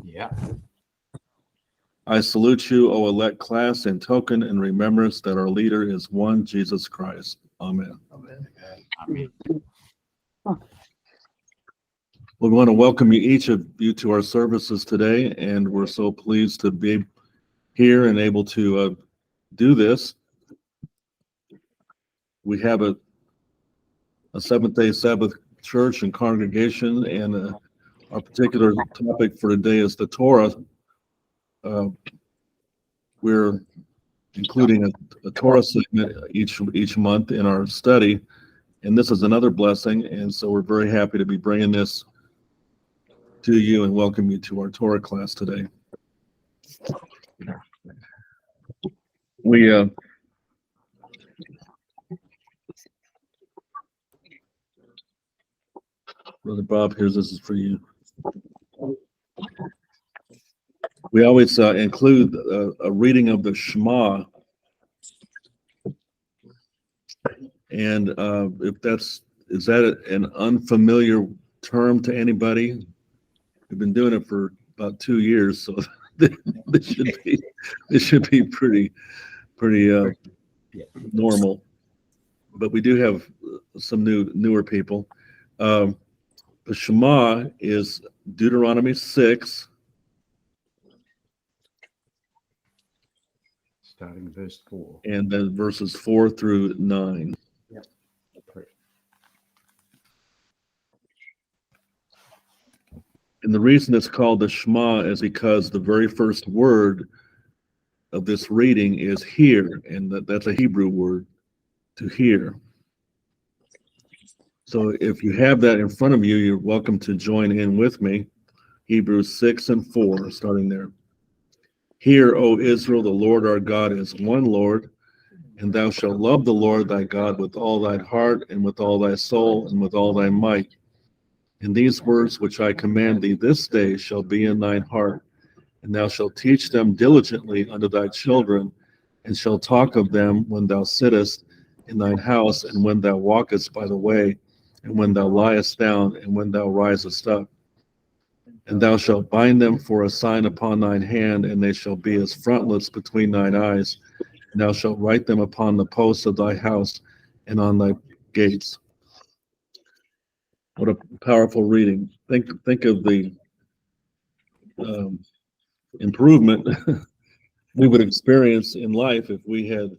Yeah. I salute you, O elect class, in token and remembrance that our leader is one Jesus Christ. Amen. Amen. We want to welcome you, each of you, to our services today, and we're so pleased to be here and able to do this. We have a Seventh-day Sabbath church and congregation, and our particular topic for today is the Torah. We're including a Torah segment each month in our study, and this is another blessing, and so we're very happy to be bringing this to you and welcome you to our Torah class today. Brother Bob, this is for you. We always include a reading of the Shema, and is that an unfamiliar term to anybody? We've been doing it for about 2 years, so this should be pretty normal. But we do have some newer people. The Shema is Deuteronomy 6. Starting verse 4. And then verses 4 through 9. Yeah. And the reason it's called the Shema is because the very first word of this reading is hear, and that's a Hebrew word, to hear. So if you have that in front of you, you're welcome to join in with me. Hebrews 6 and 4, starting there. Hear, O Israel, the Lord our God is one Lord, and thou shalt love the Lord thy God with all thy heart, and with all thy soul, and with all thy might. And these words which I command thee this day shall be in thine heart, and thou shalt teach them diligently unto thy children, and shalt talk of them when thou sittest in thine house, and when thou walkest by the way, and when thou liest down, and when thou risest up. And thou shalt bind them for a sign upon thine hand, and they shall be as frontlets between thine eyes. And thou shalt write them upon the posts of thy house and on thy gates. What a powerful reading. Think of the improvement we would experience in life if we had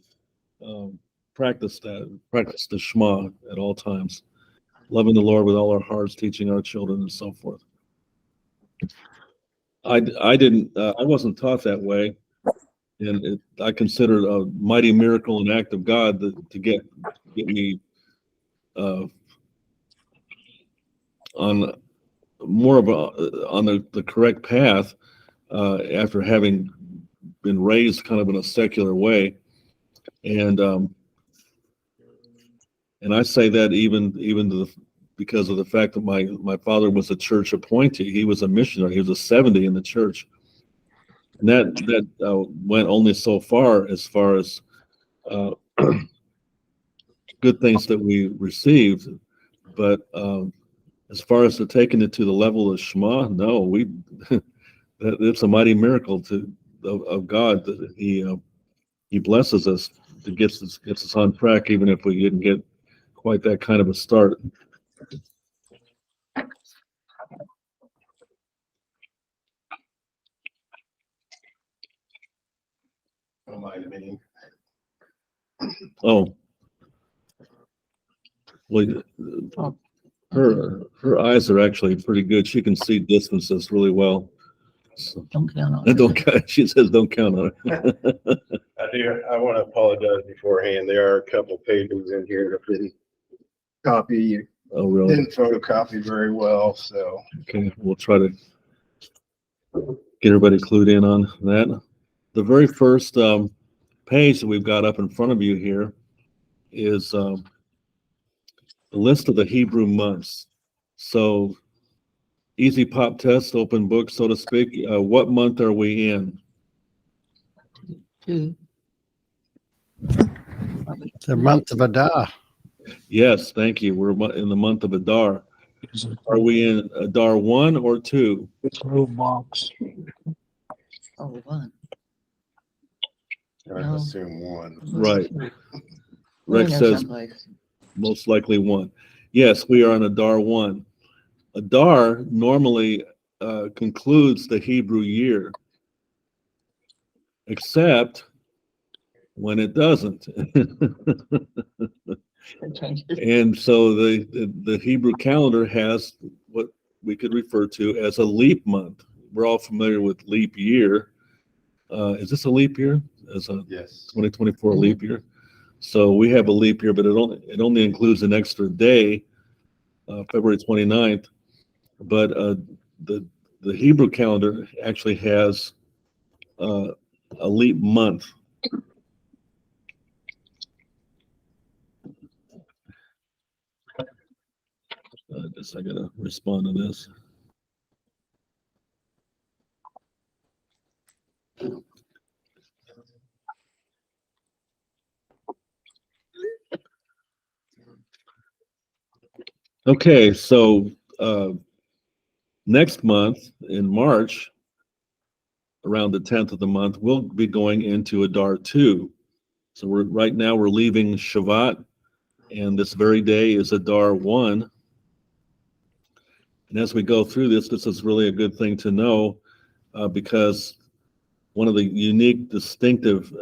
practiced the Shema at all times, loving the Lord with all our hearts, teaching our children, and so forth. I wasn't taught that way, and I consider it a mighty miracle and act of God to get me on the correct path after having been raised kind of in a secular way, and I say that even because of the fact that my father was a church appointee. He was a missionary. He was a 70 in the church, and that went only so far as good things that we received, but as far as taking it to the level of Shema, no, it's a mighty miracle of God that He blesses us, to gets us on track, even if we didn't get quite that kind of a start. Don't mind me. Oh, well, her eyes are actually pretty good. She can see distances really well. So, Don't count on it. don't count. She says, "Don't count on it." I want to apologize beforehand. There are a couple pages in here that didn't copy, Oh, really? didn't photocopy very well. So Okay, we'll try to get everybody clued in on that. The very first page that we've got up in front of you here is the list of the Hebrew months. So, easy pop test, open book, so to speak. What month are we in? 2. The month of Adar. Yes, thank you. We're in the month of Adar. Are we in Adar 1 or 2? Little box. Oh, one. I No. assume one. Right. Well, Rex in there says someplace. most likely one. Yes, we are on Adar 1. Adar normally concludes the Hebrew year, except when it doesn't. And so the Hebrew calendar has what we could refer to as a leap month. We're all familiar with leap year. Is this a leap year? As a Yes. 2024 leap year? So we have a leap year, but it only includes an extra day, February 29th. But the Hebrew calendar actually has a leap month. I gotta respond to this. Okay, so next month in March, around the 10th of the month, we'll be going into Adar 2. So right now we're leaving Shavat, and this very day is Adar 1. And as we go through this is really a good thing to know because one of the unique, distinctive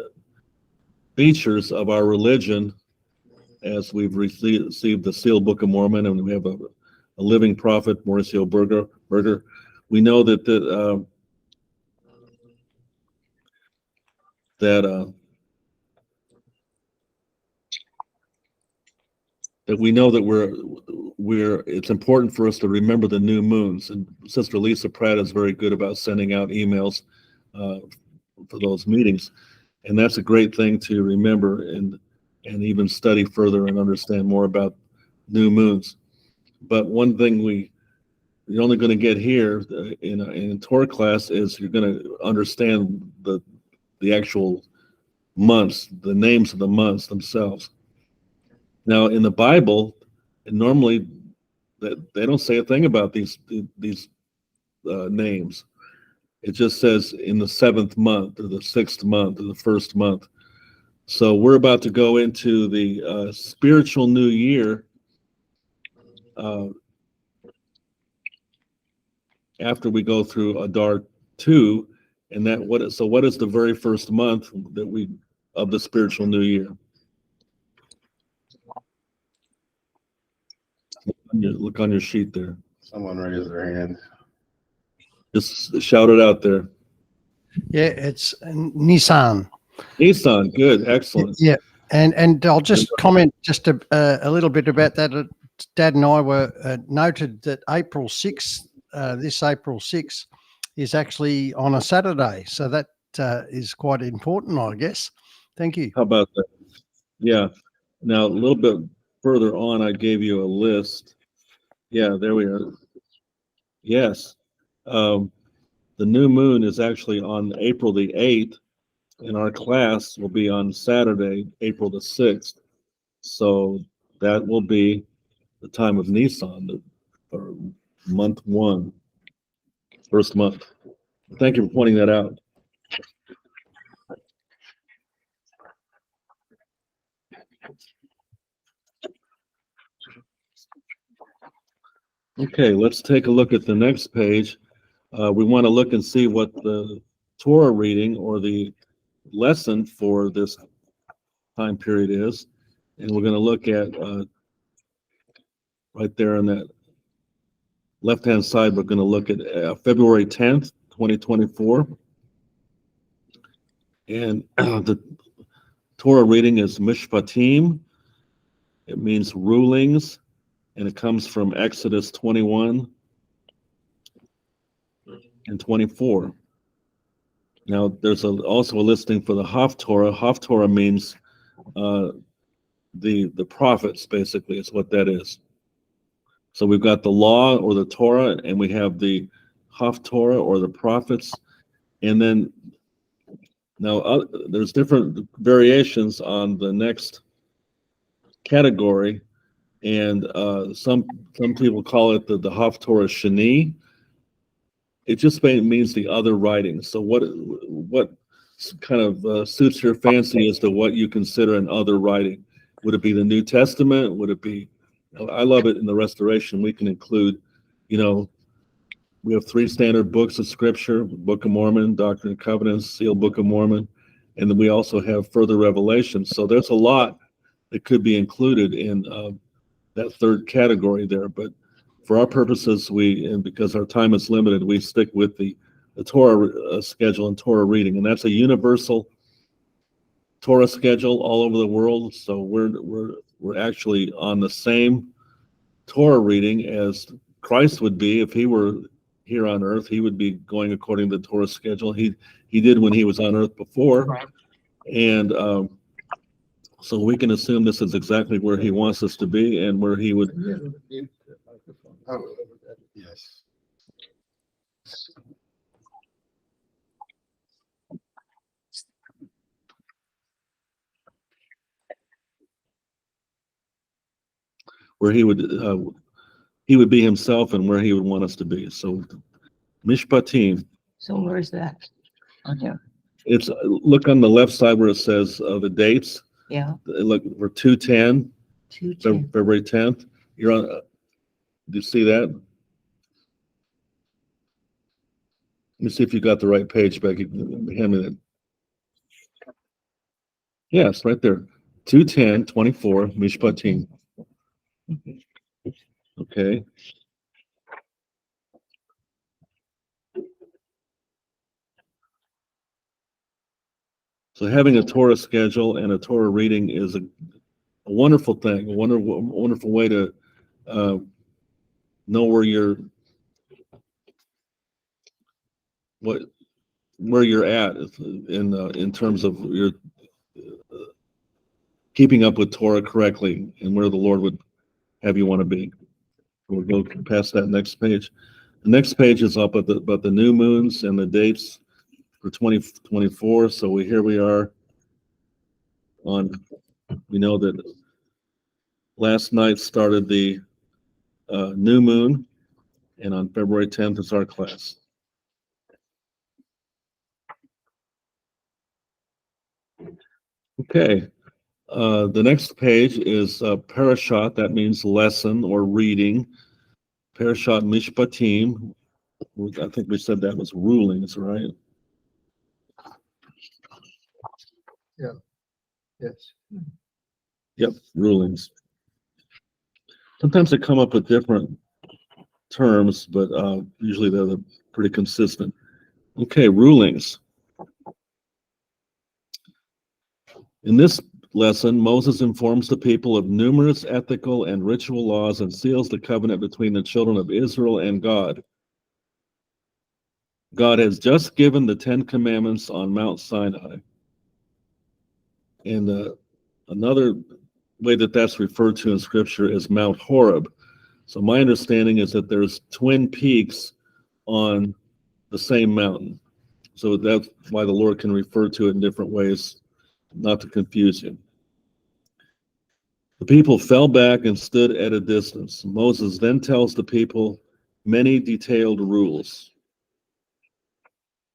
features of our religion, as we've received the sealed Book of Mormon, and we have a living prophet, Mauricio Berger, we know that we know that it's important for us to remember the new moons. And Sister Lisa Pratt is very good about sending out emails for those meetings. And that's a great thing to remember and even study further and understand more about new moons. But one thing you're only going to get here in Torah class is you're going to understand the actual months, the names of the months themselves. Now, in the Bible, normally they don't say a thing about these names. It just says in the 7th month or the 6th month or the 1st month. So we're about to go into the spiritual new year after we go through Adar 2, and what is the very first month of the spiritual new year? Look on your sheet there. Someone raised their hand. Just shout it out there. Yeah, it's Nissan. Nissan, good, excellent. Yeah, and I'll just comment just a little bit about that. Dad and I were noted that April 6th, this April 6th, is actually on a Saturday. So that is quite important, I guess. Thank you. How about that? Yeah. Now, a little bit further on, I gave you a list. Yeah, there we are. Yes. The new moon is actually on April the 8th, and our class will be on Saturday, April the 6th. So that will be the time of Nisan, or month 1, first month. Thank you for pointing that out. Okay, let's take a look at the next page. We want to look and see what the Torah reading or the lesson for this time period is. And we're going to look at right there on that left-hand side, we're going to look at February 10th, 2024. And the Torah reading is Mishpatim. It means rulings, and it comes from Exodus 21 and 24. Now, there's also a listing for the Haftorah. Haftorah means the prophets, basically, is what that is. So we've got the law or the Torah, and we have the Haftorah or the prophets. And then now there's different variations on the next category, and some people call it the Haftorah Shani, It just means the other writings. So what kind of suits your fancy as to what you consider an other writing? Would it be the New Testament? Would it be? I love it in the Restoration. We can include, you know, we have 3 standard books of Scripture: Book of Mormon, Doctrine and Covenants, Sealed Book of Mormon, and then we also have further revelation. So there's a lot that could be included in that third category there. But for our purposes, and because our time is limited, we stick with the Torah schedule and Torah reading, and that's a universal Torah schedule all over the world. So we're actually on the same Torah reading as Christ would be if he were here on earth. He would be going according to the Torah schedule. He did when he was on earth before. Right. And so we can assume this is exactly where he wants us to be and where he would. Oh, yes. Where he would be himself and where he would want us to be. So Mishpatim. So where's that? On here. It's look on the left side where it says the dates. Yeah. Look, we're 2/10, 2:10. February 10th. You're on. Do you see that? Let me see if you got the right page, Becky. Hand me that. Yes, right there. 2/10/24, Mishpatim. Okay. So having a Torah schedule and a Torah reading is a wonderful thing, a wonderful way to know where you're at in terms of your keeping up with Torah correctly and where the Lord would have you want to be. We'll go past that next page. The next page is up about the new moons and the dates for 2024. So here we are on, we know that last night started the new moon, and on February 10th is our class. Okay. The next page is Parashat. That means lesson or reading. Parashat Mishpatim. I think we said that was rulings, right? Yes. Yep, rulings. Sometimes they come up with different terms, but usually they're pretty consistent. Okay, rulings. In this lesson, Moses informs the people of numerous ethical and ritual laws and seals the covenant between the children of Israel and God. God has just given the 10 Commandments on Mount Sinai. And another way that that's referred to in Scripture is Mount Horeb. So my understanding is that there's twin peaks on the same mountain. So that's why the Lord can refer to it in different ways, not to confuse you. The people fell back and stood at a distance. Moses then tells the people many detailed rules.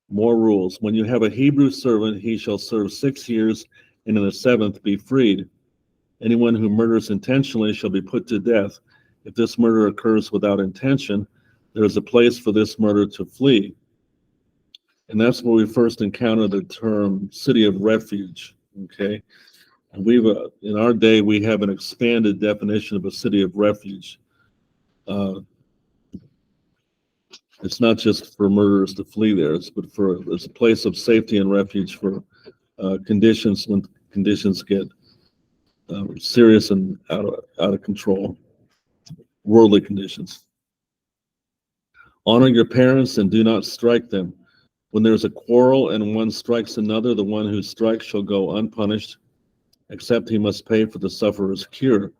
More rules. When you have a Hebrew servant, he shall serve 6 years, and in the 7th be freed. Anyone who murders intentionally shall be put to death. If this murder occurs without intention, there is a place for this murder to flee. And that's where we first encounter the term city of refuge. Okay. And we've in our day, we have an expanded definition of a city of refuge. It's not just for murderers to flee there, but it's a place of safety and refuge for conditions when conditions get serious and out of control, worldly conditions. Honor your parents and do not strike them. When there is a quarrel and one strikes another, the one who strikes shall go unpunished, except he must pay for the sufferer's cure.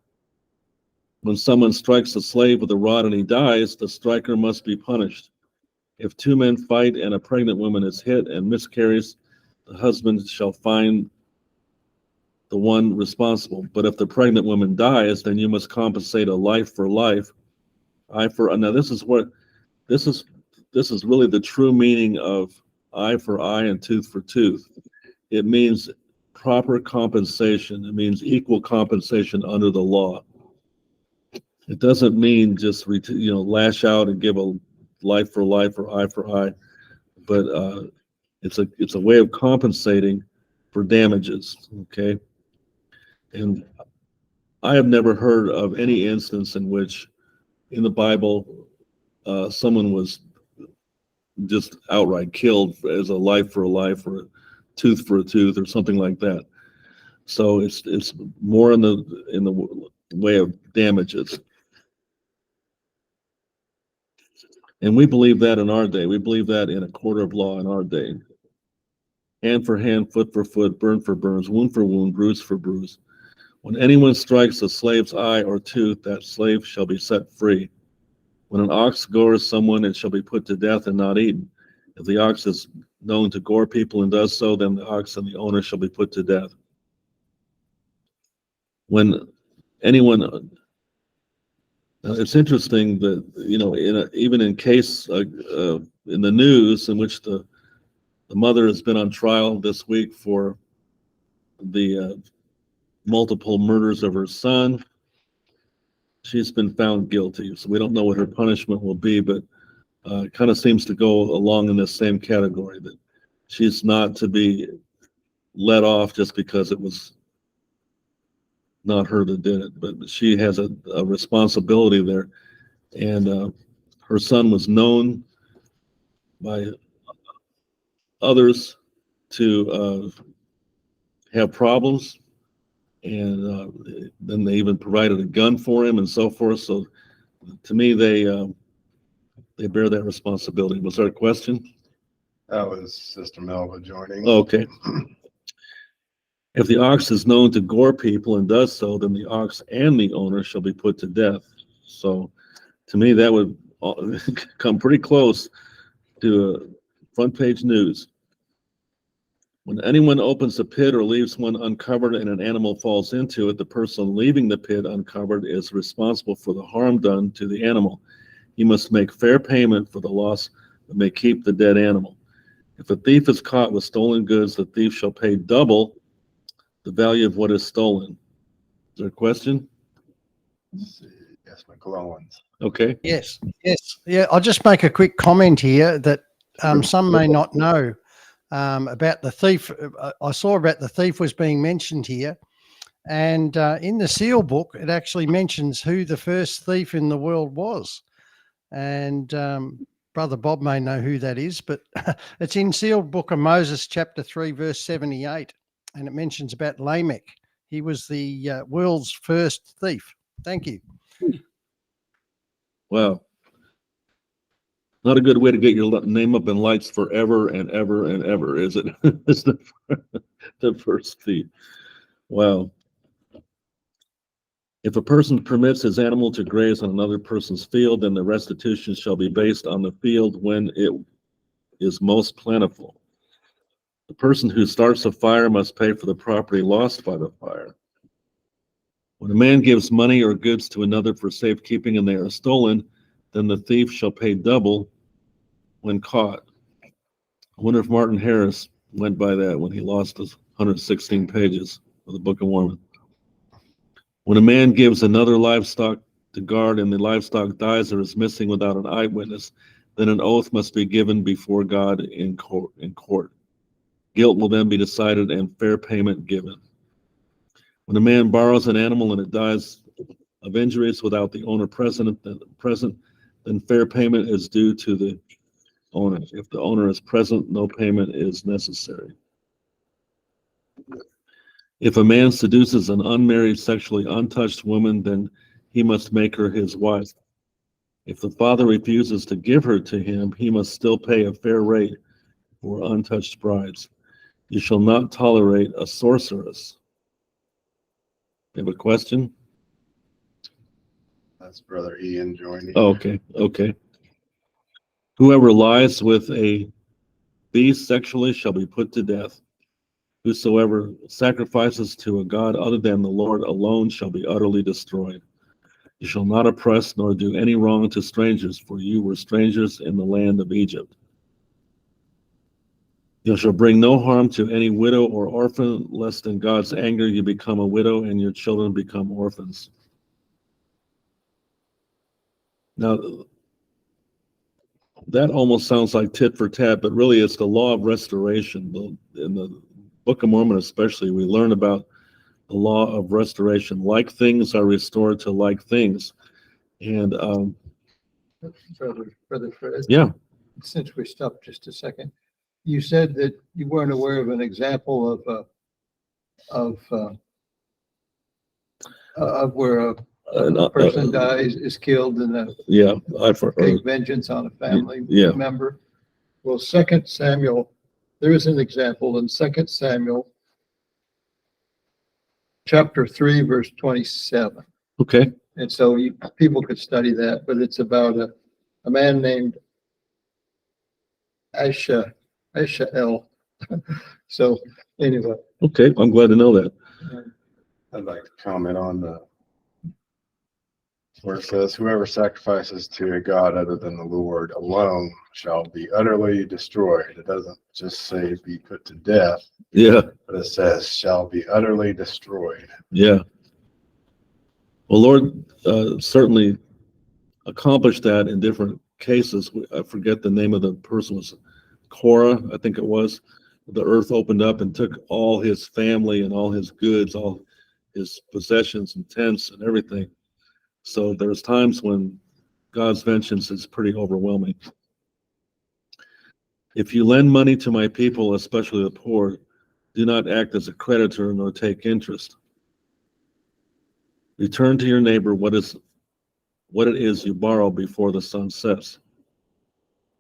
When someone strikes a slave with a rod and he dies, the striker must be punished. If 2 men fight and a pregnant woman is hit and miscarries, the husband shall fine the one responsible. But if the pregnant woman dies, then you must compensate a life for life, eye for. Now this is this is really the true meaning of eye for eye and tooth for tooth. It means proper compensation. It means equal compensation under the law. It doesn't mean just lash out and give a life for life or eye for eye, but it's a way of compensating for damages. Okay, and I have never heard of any instance in which in the Bible someone was just outright killed as a life for a life or a tooth for a tooth or something like that. So it's more in the way of damages. And we believe that in our day. We believe that in a court of law in our day. Hand for hand, foot for foot, burn for burns, wound for wound, bruise for bruise. When anyone strikes a slave's eye or tooth, that slave shall be set free. When an ox gores someone, it shall be put to death and not eaten. If the ox is known to gore people and does so, then the ox and the owner shall be put to death. When anyone, it's interesting that, even in case in the news in which the mother has been on trial this week for the multiple murders of her son, she's been found guilty. So we don't know what her punishment will be, but it kind of seems to go along in this same category, that she's not to be let off just because it was not her that did it, but she has a responsibility there. And her son was known by others to have problems, and then they even provided a gun for him and so forth. So to me, they bear that responsibility. Was there a question? That was Sister Melva joining. Okay. If the ox is known to gore people and does so, then the ox and the owner shall be put to death. So to me, that would come pretty close to front page news. When anyone opens a pit or leaves one uncovered and an animal falls into it, the person leaving the pit uncovered is responsible for the harm done to the animal. He must make fair payment for the loss but may keep the dead animal. If a thief is caught with stolen goods, the thief shall pay double the value of what is stolen. Is there a question? Yes, McClellan's. Okay. Yes. Yeah, I'll just make a quick comment here that some may not know about the thief. I saw about the thief was being mentioned here. And in the seal book, it actually mentions who the first thief in the world was. And Brother Bob may know who that is, but it's in Sealed Book of Moses, chapter 3, verse 78. And it mentions about Lamech. He was the world's first thief. Thank you. Wow. Not a good way to get your name up in lights forever and ever and ever, is it? It's the first thief. Wow. If a person permits his animal to graze on another person's field, then the restitution shall be based on the field when it is most plentiful. The person who starts a fire must pay for the property lost by the fire. When a man gives money or goods to another for safekeeping and they are stolen, then the thief shall pay double when caught. I wonder if Martin Harris went by that when he lost his 116 pages of the Book of Mormon. When a man gives another livestock to guard and the livestock dies or is missing without an eyewitness, then an oath must be given before God in court. Guilt will then be decided and fair payment given. When a man borrows an animal and it dies of injuries without the owner present, then fair payment is due to the owner. If the owner is present, no payment is necessary. If a man seduces an unmarried, sexually untouched woman, then he must make her his wife. If the father refuses to give her to him, he must still pay a fair rate for untouched brides. You shall not tolerate a sorceress. You have a question? That's Brother Ian joining. Oh, okay. Whoever lies with a beast sexually shall be put to death. Whosoever sacrifices to a god other than the Lord alone shall be utterly destroyed. You shall not oppress nor do any wrong to strangers, for you were strangers in the land of Egypt. You shall bring no harm to any widow or orphan, lest in God's anger you become a widow and your children become orphans. Now, that almost sounds like tit for tat, but really it's the law of restoration. In the Book of Mormon especially, we learn about the law of restoration. Like things are restored to like things. And Brother Fred, yeah, since we stopped just a second, you said that you weren't aware of an example of where a person dies, is killed, and yeah, take vengeance on a family yeah. member. Well, Second Samuel, there is an example in Second Samuel, chapter 3, verse 27. Okay. And so people could study that, but it's about a man named Ashael. So anyway, Okay, I'm glad to know that. I'd like to comment on where it says, whoever sacrifices to a god other than the Lord alone shall be utterly destroyed. It doesn't just say be put to death, Yeah, but it says shall be utterly destroyed. yeah. Well, Lord certainly accomplished that in different cases. I forget the name of the person, was Korah, I think it was. The earth opened up and took all his family and all his goods, all his possessions and tents and everything. So there's times when God's vengeance is pretty overwhelming. If you lend money to my people, especially the poor, do not act as a creditor nor take interest. Return to your neighbor what it is you borrow before the sun sets.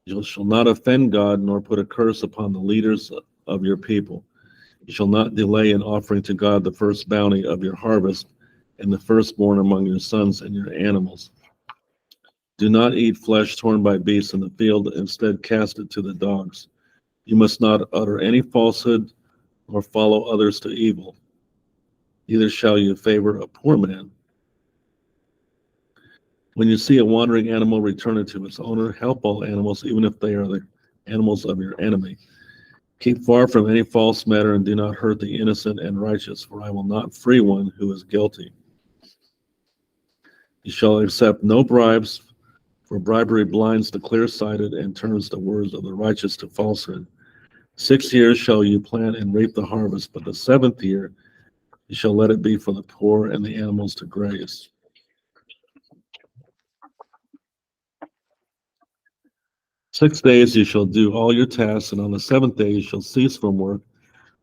You shall not offend God nor put a curse upon the leaders of your people. You shall not delay in offering to God the first bounty of your harvest and the firstborn among your sons and your animals. Do not eat flesh torn by beasts in the field, instead cast it to the dogs. You must not utter any falsehood or follow others to evil. Neither shall you favor a poor man. When you see a wandering animal, return it to its owner. Help all animals, even if they are the animals of your enemy. Keep far from any false matter and do not hurt the innocent and righteous, for I will not free one who is guilty. You shall accept no bribes, for bribery blinds the clear-sighted and turns the words of the righteous to falsehood. 6 years shall you plant and reap the harvest, but the 7th year you shall let it be for the poor and the animals to graze. Six days you shall do all your tasks, and on the 7th day you shall cease from work,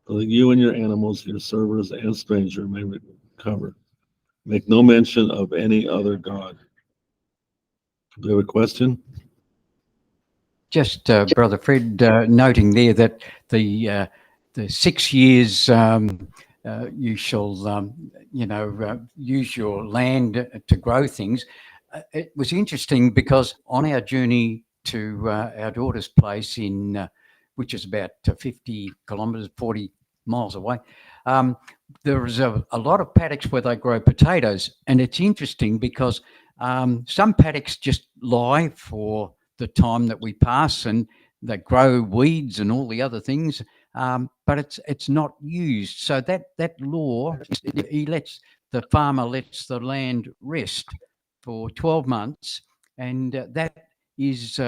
so that you and your animals, your servers, and stranger may recover. Make no mention of any other god. Do you have a question? Just Brother Fred, noting there that the 6 years you shall use your land to grow things. It was interesting because on our journey to our daughter's place in which is about 50 kilometers, 40 miles away, there is a lot of paddocks where they grow potatoes, and it's interesting because some paddocks just lie for the time that we pass, and they grow weeds and all the other things, but it's not used. So that law, the farmer lets the land rest for 12 months, and that is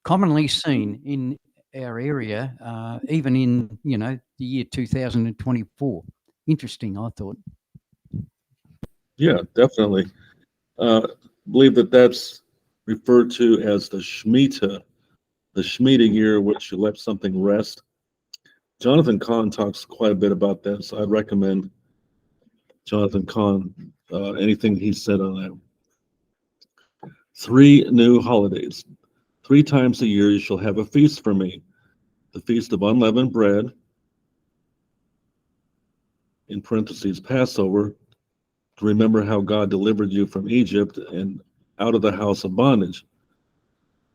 commonly seen in our area, even in the year 2024. Interesting, I thought. Yeah, definitely. Believe that's referred to as the Shemitah year, which you let something rest. Jonathan Cahn talks quite a bit about that, so I'd recommend Jonathan Cahn, anything he said on that. 3 new holidays. 3 times a year you shall have a feast for me. The feast of unleavened bread, in parentheses, Passover, to remember how God delivered you from Egypt and out of the house of bondage.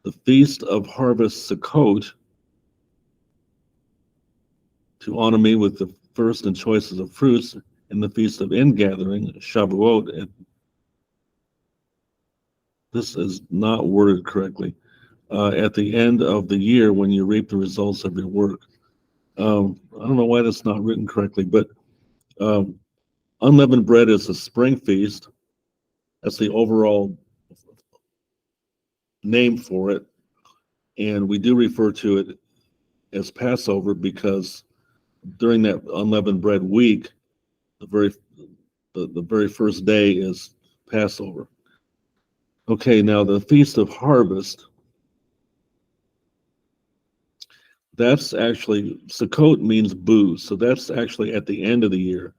The feast of harvest, Sukkot, to honor me with the first and choicest of fruits, and the feast of ingathering, Shavuot, this is not worded correctly. At the end of the year, when you reap the results of your work. I don't know why that's not written correctly, but um, unleavened bread is a spring feast. That's the overall name for it. And we do refer to it as Passover because during that unleavened bread week, the very first day is Passover. Okay, now the Feast of Harvest, that's actually, Sukkot means booze. So that's actually at the end of the year.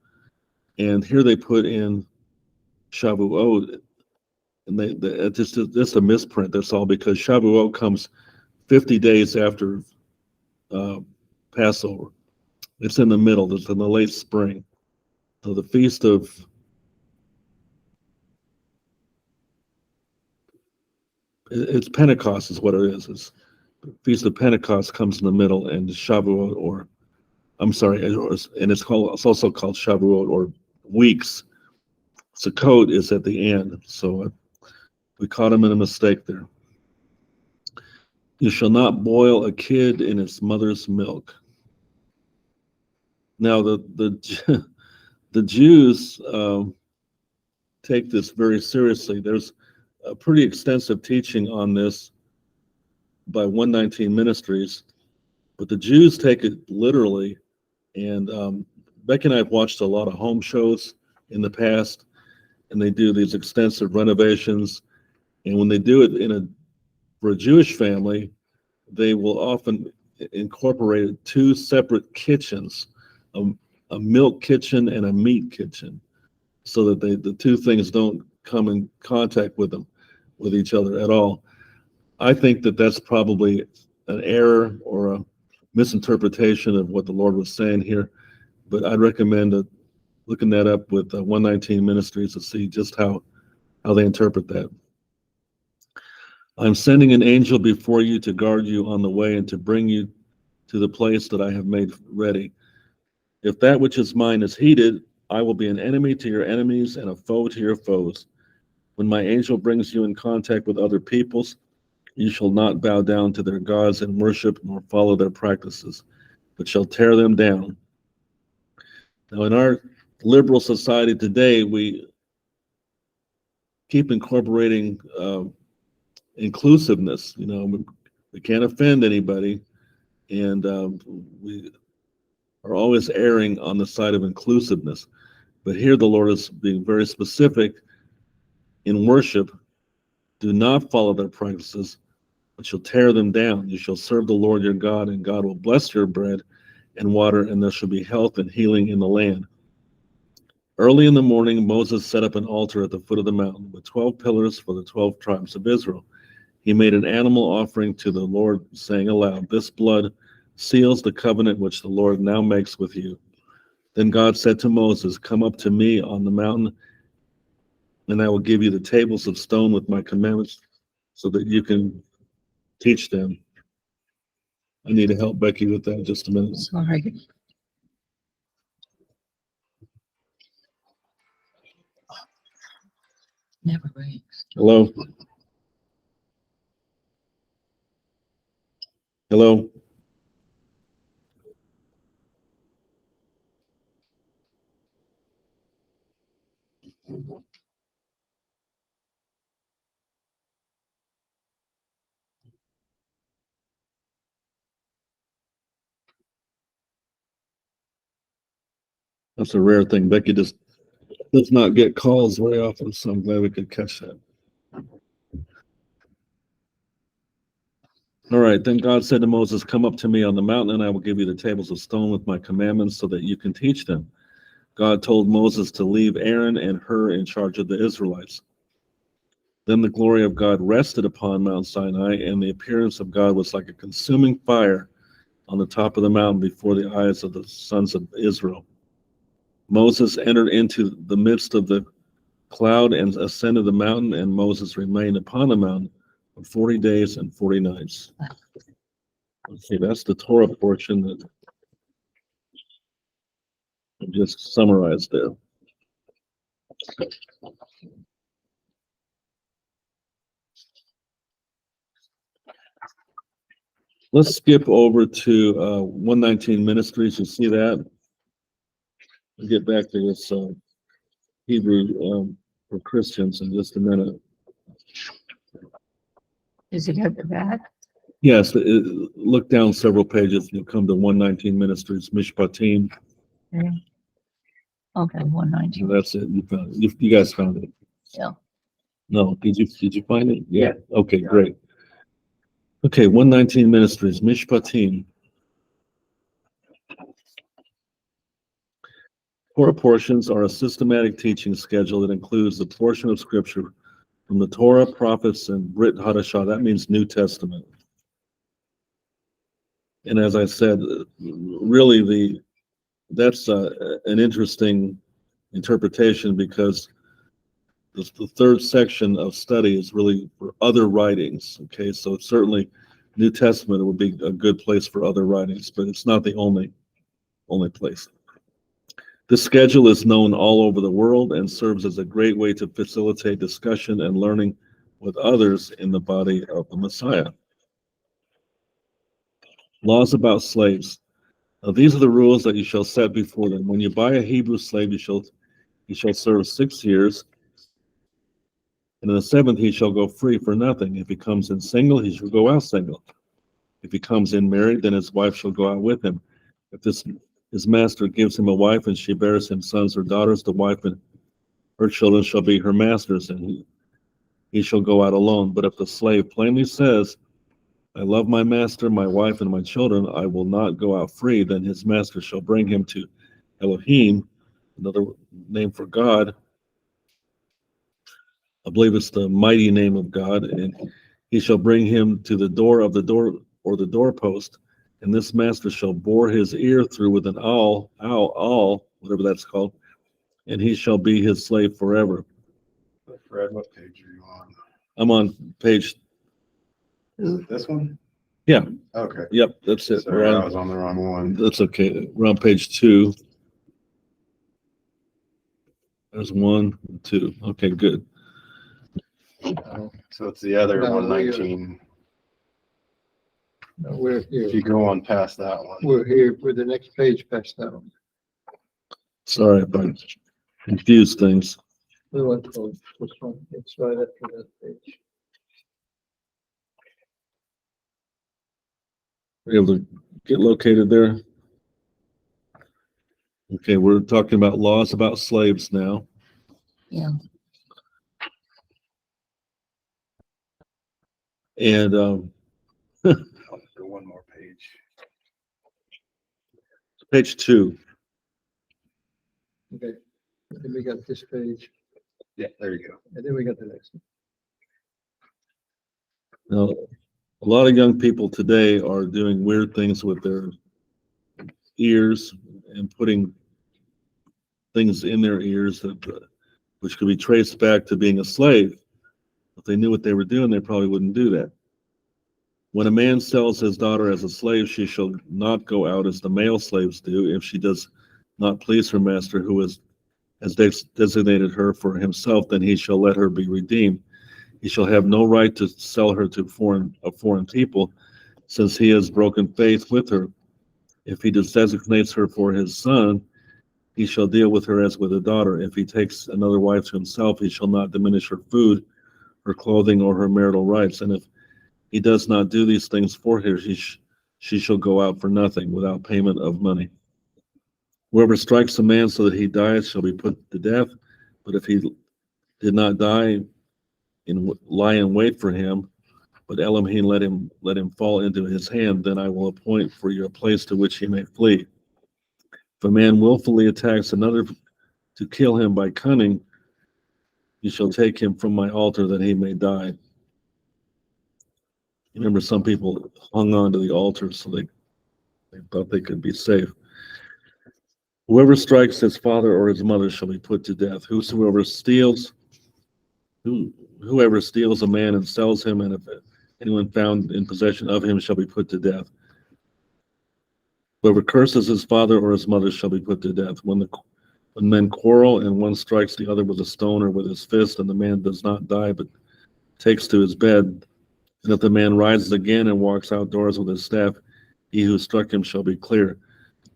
And here they put in Shavuot, and it's just a misprint. That's all, because Shavuot comes 50 days after uh, Passover. It's in the middle. It's in the late spring. So the feast of it's Pentecost is what it is. It's Feast of Pentecost comes in the middle, and Shavuot, or I'm sorry, and it's also called Shavuot or weeks. Sukkot is at the end. So we caught him in a mistake there. You shall not boil a kid in its mother's milk. Now the Jews take this very seriously. There's a pretty extensive teaching on this by 119 Ministries, but the Jews take it literally. And Becky and I have watched a lot of home shows in the past, and they do these extensive renovations. And when they do it for a Jewish family, they will often incorporate two separate kitchens, a milk kitchen and a meat kitchen, so that the two things don't come in contact with each other at all. I think that that's probably an error or a misinterpretation of what the Lord was saying here, but I'd recommend looking that up with 119 Ministries to see just how they interpret that. I'm sending an angel before you to guard you on the way and to bring you to the place that I have made ready. If that which is mine is heated, I will be an enemy to your enemies and a foe to your foes. When my angel brings you in contact with other peoples, you shall not bow down to their gods and worship nor follow their practices, but shall tear them down. Now, in our liberal society today, we keep incorporating inclusiveness. We can't offend anybody, and we are always erring on the side of inclusiveness. But here the Lord is being very specific in worship. Do not follow their practices, but shall tear them down. You shall serve the Lord your God, and God will bless your bread and water, and there shall be health and healing in the land. Early in the morning, Moses set up an altar at the foot of the mountain with 12 pillars for the 12 tribes of Israel. He made an animal offering to the Lord, saying aloud, "This blood seals the covenant which the Lord now makes with you." Then God said to Moses, "Come up to me on the mountain, and I will give you the tables of stone with my commandments so that you can teach them." I need to help Becky with that in just a minute. Sorry. Never rains. Hello? Hello? That's a rare thing. Becky just does not get calls very often, so I'm glad we could catch that. All right, then God said to Moses, "Come up to me on the mountain, and I will give you the tables of stone with my commandments so that you can teach them." God told Moses to leave Aaron and Hur in charge of the Israelites. Then the glory of God rested upon Mount Sinai, and the appearance of God was like a consuming fire on the top of the mountain before the eyes of the sons of Israel. Moses entered into the midst of the cloud and ascended the mountain, and Moses remained upon the mountain for 40 days and 40 nights. Okay, that's the Torah portion that I just summarized there. Let's skip over to 119 Ministries. You see that? We'll get back to this Hebrew for Christians in just a minute. Is it at the back? Yes, look down several pages. You'll come to 119 Ministries, Mishpatim. Okay, 119. That's it. You found it. You guys found it. Yeah. No, did you find it? Yeah. Okay, great. Okay, 119 Ministries, Mishpatim. Torah portions are a systematic teaching schedule that includes the portion of scripture from the Torah, prophets, and Brit Hadashah. That means New Testament. And as I said, really that's an interesting interpretation, because the third section of study is really for other writings. Okay, so certainly New Testament would be a good place for other writings, but it's not the only place. This schedule is known all over the world and serves as a great way to facilitate discussion and learning with others in the body of the Messiah. Laws about slaves. Now, these are the rules that you shall set before them. When you buy a Hebrew slave, he shall serve 6 years, and in the 7th he shall go free for nothing. If he comes in single, he shall go out single. If he comes in married, then his wife shall go out with him. If his master gives him a wife, and she bears him sons or daughters, the wife and her children shall be her master's, and he shall go out alone. But if the slave plainly says, I love my master, my wife, and my children, I will not go out free, then his master shall bring him to Elohim, another name for God. I believe it's the mighty name of God, and he shall bring him to the door of the door or the doorpost, and this master shall bore his ear through with an awl, whatever that's called, and he shall be his slave forever. Fred, what page are you on? I'm on page. Is it this one? Yeah. Okay. Yep, that's it. Sorry, I was on the wrong one. That's okay. We're on page 2. There's 1, 2. Okay, good. So it's the other No, 119. No, we're If here. you go on past that one. We're here for the next page past that one. Sorry if I confused things. The one called, which one? It's right after that page. We're able to get located there. Okay, we're talking about laws about slaves now. Yeah. And For one more page. page 2. Okay. And then we got this page, Yeah, there you go. and then we got the next one. Now, a lot of young people today are doing weird things with their ears and putting things in their ears that, which could be traced back to being a slave. If they knew what they were doing, they probably wouldn't do that. When a man sells his daughter as a slave, she shall not go out as the male slaves do. If she does not please her master, who has designated her for himself, then he shall let her be redeemed. He shall have no right to sell her to a foreign people, since he has broken faith with her. If he designates her for his son, he shall deal with her as with a daughter. If he takes another wife to himself, he shall not diminish her food, her clothing, or her marital rights. And if he does not do these things for her, she shall go out for nothing, without payment of money. Whoever strikes a man so that he dies shall be put to death. But if he did not die, lie in wait for him, but Elohim let him fall into his hand, then I will appoint for you a place to which he may flee. If a man willfully attacks another to kill him by cunning, you shall take him from my altar that he may die. Remember, some people hung on to the altar so they thought they could be safe. Whoever strikes his father or his mother shall be put to death. Whoever steals a man and sells him, and if anyone found in possession of him shall be put to death. Whoever curses his father or his mother shall be put to death. When men quarrel and one strikes the other with a stone or with his fist, and the man does not die but takes to his bed, And if the man rises again and walks outdoors with his staff, he who struck him shall be clear.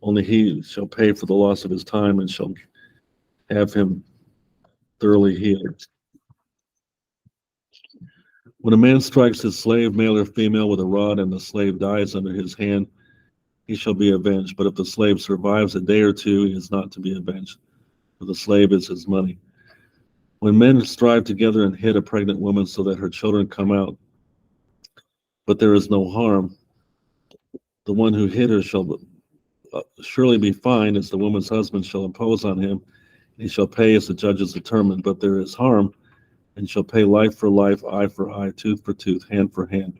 Only he shall pay for the loss of his time and shall have him thoroughly healed. When a man strikes his slave, male or female, with a rod, and the slave dies under his hand, he shall be avenged. But if the slave survives a day or two, he is not to be avenged, for the slave is his money. When men strive together and hit a pregnant woman so that her children come out, but there is no harm, the one who hit her shall surely be fined, as the woman's husband shall impose on him. He shall pay as the judges determine. But there is harm, and shall pay life for life, eye for eye, tooth for tooth, hand for hand,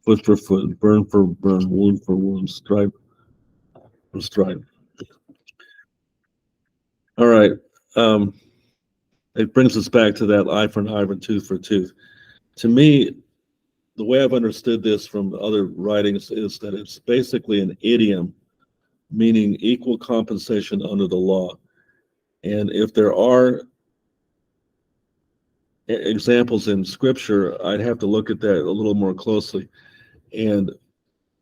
foot for foot, burn for burn, wound for wound, stripe for stripe. All right. It brings us back to that eye for an eye and tooth for tooth. To me, the way I've understood this from other writings is that it's basically an idiom, meaning equal compensation under the law. And if there are examples in scripture, I'd have to look at that a little more closely. And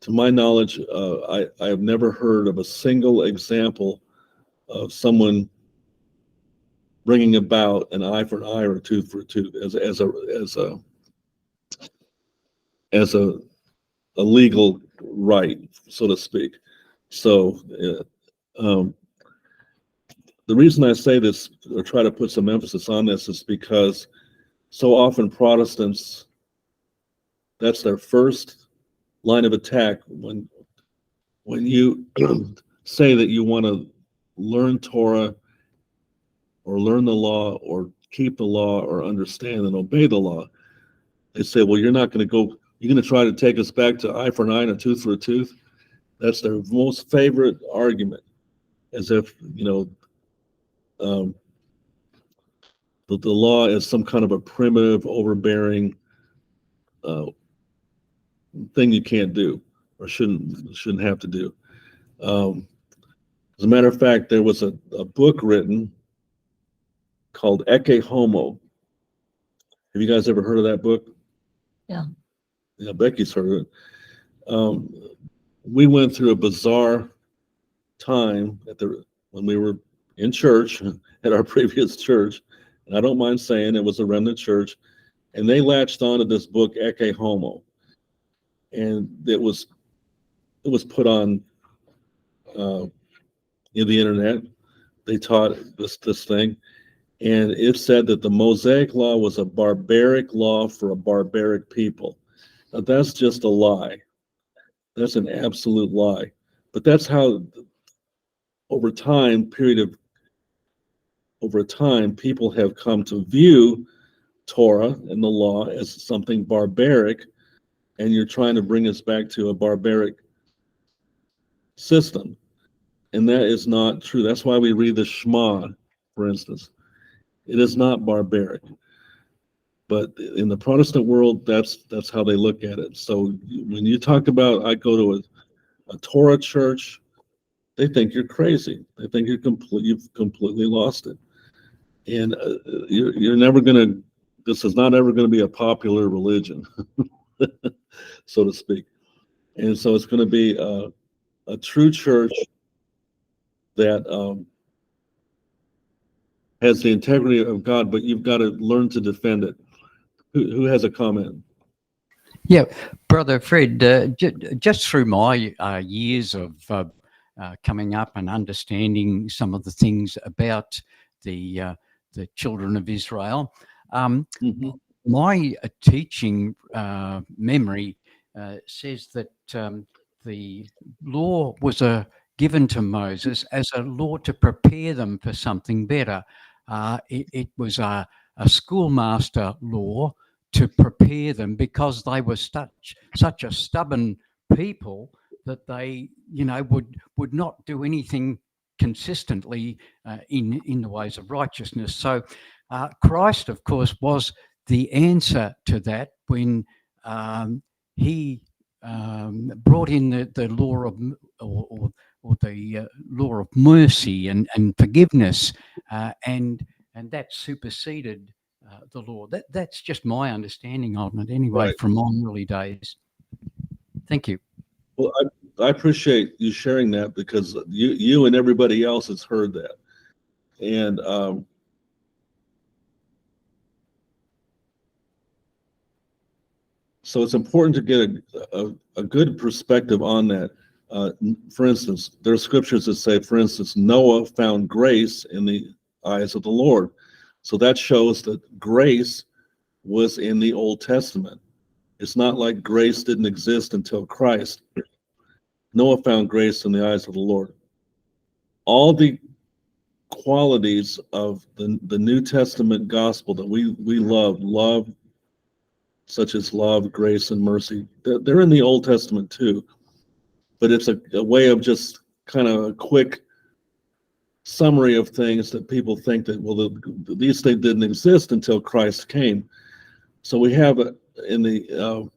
to my knowledge, I have never heard of a single example of someone bringing about an eye for an eye or a tooth for a tooth as a legal right, so to speak. So the reason I say this or try to put some emphasis on this is because so often Protestants, that's their first line of attack when you say that you want to learn Torah or learn the law or keep the law or understand and obey the law. They say, well, you're going to try to take us back to eye for an eye and a tooth for a tooth. That's their most favorite argument, as if, the law is some kind of a primitive, overbearing thing you can't do or shouldn't have to do. As a matter of fact, there was a book written called Ecce Homo. Have you guys ever heard of that book? Yeah. Yeah, Becky's heard of it. We went through a bizarre time when we were in church at our previous church, and I don't mind saying it was a remnant church, and they latched onto this book Ecce Homo, and it was put on the internet. They taught this thing, and it said that the Mosaic Law was a barbaric law for a barbaric people. Now that's just a lie. That's an absolute lie. But that's how, over time, people have come to view Torah and the law as something barbaric, and you're trying to bring us back to a barbaric system. And that is not true. That's why we read the Shema, for instance. It is not barbaric. But in the Protestant world, that's how they look at it. So when you talk about, I go to a Torah church, they think you're crazy. They think you've completely lost it. And you're never going to, this is not ever going to be a popular religion, so to speak. And so it's going to be a true church that has the integrity of God, but you've got to learn to defend it. Who has a comment? Yeah, Brother Fred, just through my years of coming up and understanding some of the things about the children of Israel, my teaching memory says that the law was given to Moses as a law to prepare them for something better. It was a schoolmaster law to prepare them because they were such a stubborn people that they, would not do anything consistently in the ways of righteousness. So Christ, of course, was the answer to that when he brought in the law of or the law of mercy and forgiveness, and that superseded the law. That's just my understanding of it anyway, Right. from my early days. Thank you. Well, I appreciate you sharing that, because you and everybody else has heard that. And so it's important to get a good perspective on that. For instance, there are scriptures that say, for instance, Noah found grace in the eyes of the Lord. So that shows that grace was in the Old Testament. It's not like grace didn't exist until Christ. Noah found grace in the eyes of the Lord. All the qualities of the New Testament gospel that we love, such as love, grace, and mercy, they're in the Old Testament too. But it's a way of just kind of a quick summary of things that people think that, well, these things didn't exist until Christ came. So we have you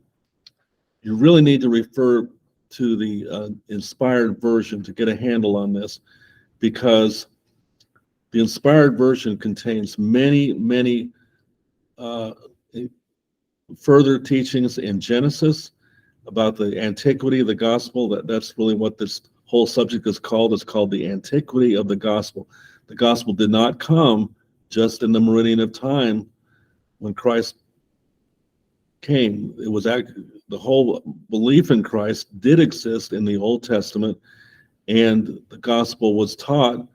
really need to refer to the inspired version to get a handle on this, because the inspired version contains many further teachings in Genesis about the antiquity of the gospel. That's really what this whole subject is called. It's called the antiquity of the gospel. The gospel did not come just in the meridian of time when Christ came. It was the whole belief in Christ did exist in the Old Testament, and the gospel was taught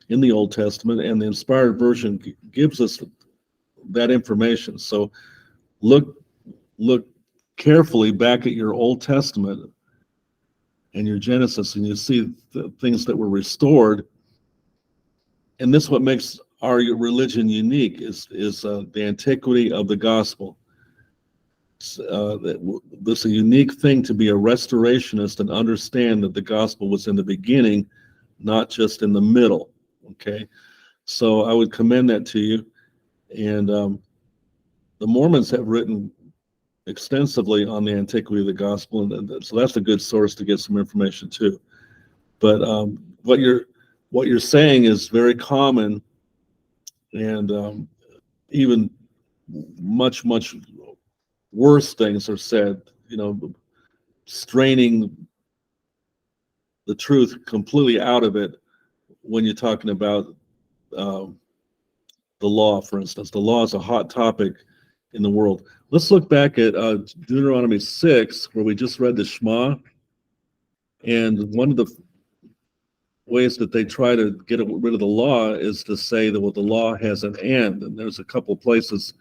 in the Old Testament, and the inspired version gives us that information. So look carefully back at your Old Testament and your Genesis, and you see the things that were restored. And this is what makes our religion unique, is the antiquity of the gospel. This is a unique thing to be a restorationist and understand that the gospel was in the beginning, not just in the middle. Okay, so I would commend that to you. And the Mormons have written extensively on the antiquity of the gospel, and so that's a good source to get some information too. But what you're saying is very common, and even much worse things are said, straining the truth completely out of it when you're talking about the law, for instance. The law is a hot topic in the world. Let's look back at Deuteronomy 6, where we just read the Shema. And one of the ways that they try to get rid of the law is to say that, well, the law has an end. And there's a couple places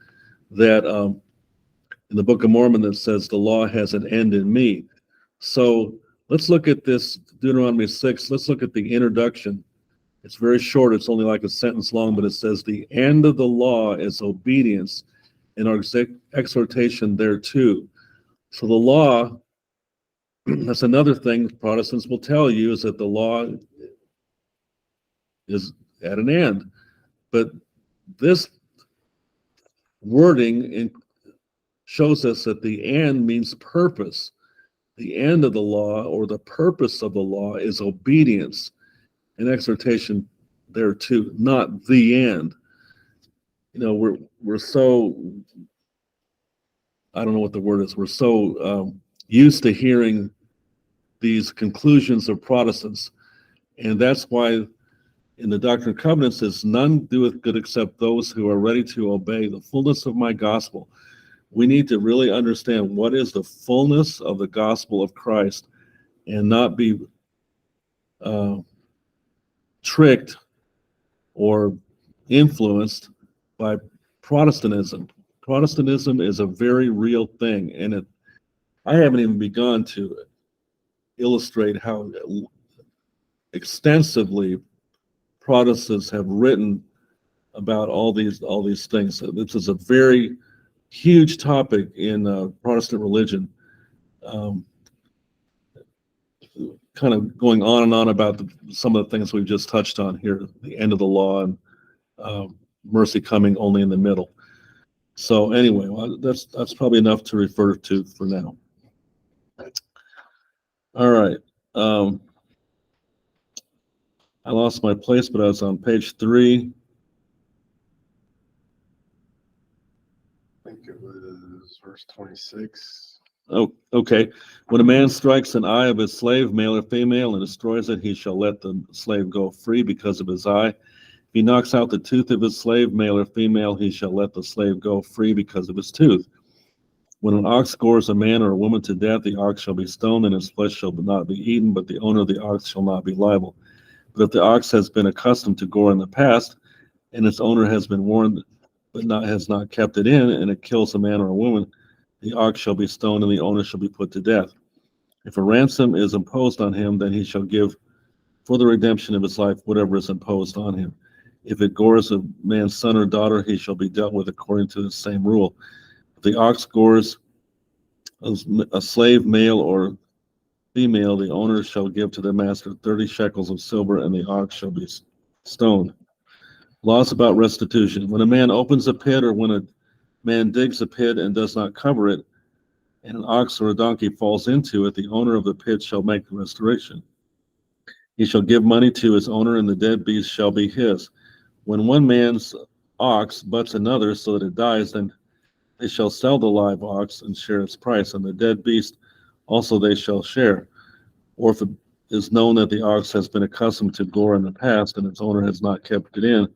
that in the Book of Mormon that says the law has an end in me. So let's look at this Deuteronomy 6. Let's look at the introduction. It's very short. It's only like a sentence long, but it says, the end of the law is obedience, and our exhortation thereto. So the law, that's another thing Protestants will tell you, is that the law is at an end. But this wording shows us that the end means purpose. The end of the law, or the purpose of the law, is obedience and exhortation thereto, not the end. We're so, I don't know what the word is, we're so used to hearing these conclusions of Protestants. And that's why in the Doctrine and Covenants says, none doeth good except those who are ready to obey the fullness of my gospel. We need to really understand what is the fullness of the gospel of Christ, and not be tricked or influenced by Protestantism. Protestantism is a very real thing, and I haven't even begun to illustrate how extensively Protestants have written about all these things. So this is a very huge topic in Protestant religion. Kind of going on and on about some of the things we've just touched on here, the end of the law, and mercy coming only in the middle. So anyway, that's probably enough to refer to for now. All right. I lost my place, but I was on page 3. verse 26. Oh, okay. When a man strikes an eye of his slave, male or female, and destroys it, he shall let the slave go free because of his eye. If he knocks out the tooth of his slave, male or female, he shall let the slave go free because of his tooth. When an ox gores a man or a woman to death, the ox shall be stoned, and his flesh shall not be eaten, but the owner of the ox shall not be liable. But if the ox has been accustomed to gore in the past, and its owner has been warned, but has not kept it in, and it kills a man or a woman, the ox shall be stoned, and the owner shall be put to death. If a ransom is imposed on him, then he shall give for the redemption of his life whatever is imposed on him. If it gores a man's son or daughter, he shall be dealt with according to the same rule. If the ox gores a slave, male or female, the owner shall give to the master 30 shekels of silver, and the ox shall be stoned. Laws about restitution. When a man opens a pit, or when a man digs a pit and does not cover it, and an ox or a donkey falls into it, the owner of the pit shall make the restoration. He shall give money to his owner, and the dead beast shall be his. When one man's ox butts another so that it dies, then they shall sell the live ox and share its price, and the dead beast also they shall share. Or if it is known that the ox has been accustomed to gore in the past, and its owner has not kept it in,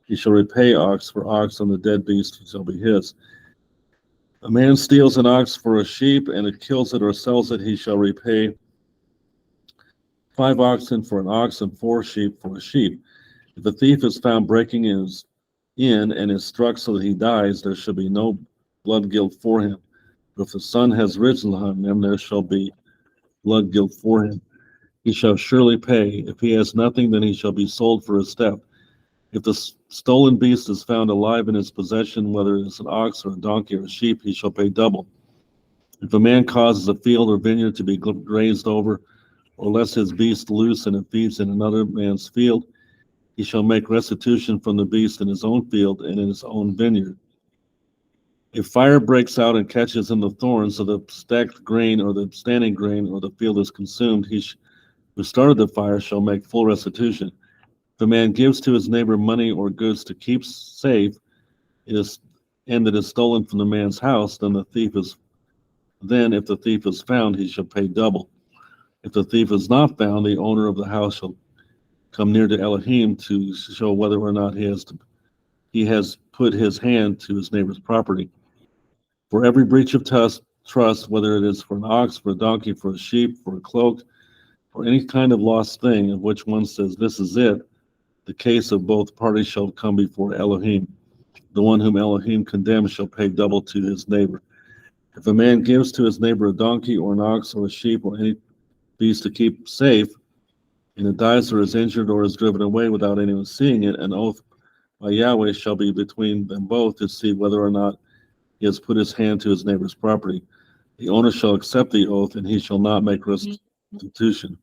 he shall repay ox for ox, and the dead beast shall be his. A man steals an ox for a sheep, and it kills it or sells it, he shall repay 5 oxen for an ox and 4 sheep for a sheep. If a thief is found breaking in and is struck so that he dies, there shall be no blood guilt for him. But if the sun has risen on him, there shall be blood guilt for him. He shall surely pay. If he has nothing, then he shall be sold for his theft. If the stolen beast is found alive in his possession, whether it is an ox or a donkey or a sheep, he shall pay double. If a man causes a field or vineyard to be grazed over, or lets his beast loose and it feeds in another man's field, he shall make restitution from the beast in his own field and in his own vineyard. If fire breaks out and catches in the thorns, so the stacked grain or the standing grain or the field is consumed, who started the fire shall make full restitution. If a man gives to his neighbor money or goods to keep safe, and it is stolen from the man's house, then if the thief is found, he shall pay double. If the thief is not found, the owner of the house shall come near to Elohim to show whether or not he has put his hand to his neighbor's property. For every breach of trust, whether it is for an ox, for a donkey, for a sheep, for a cloak, for any kind of lost thing of which one says, "This is it," the case of both parties shall come before Elohim. The one whom Elohim condemns shall pay double to his neighbor. If a man gives to his neighbor a donkey or an ox or a sheep or any beast to keep safe, and it dies or is injured or is driven away without anyone seeing it, an oath by Yahweh shall be between them both to see whether or not he has put his hand to his neighbor's property. The owner shall accept the oath, and he shall not make restitution.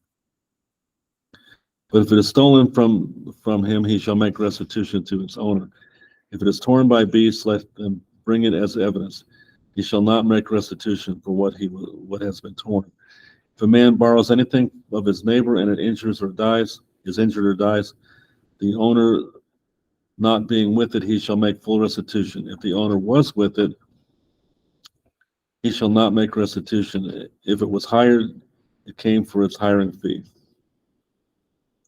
But if it is stolen from him, he shall make restitution to its owner. If it is torn by beasts, let them bring it as evidence. He shall not make restitution for what has been torn. If a man borrows anything of his neighbor and it is injured or dies, the owner not being with it, he shall make full restitution. If the owner was with it, he shall not make restitution. If it was hired, it came for its hiring fee.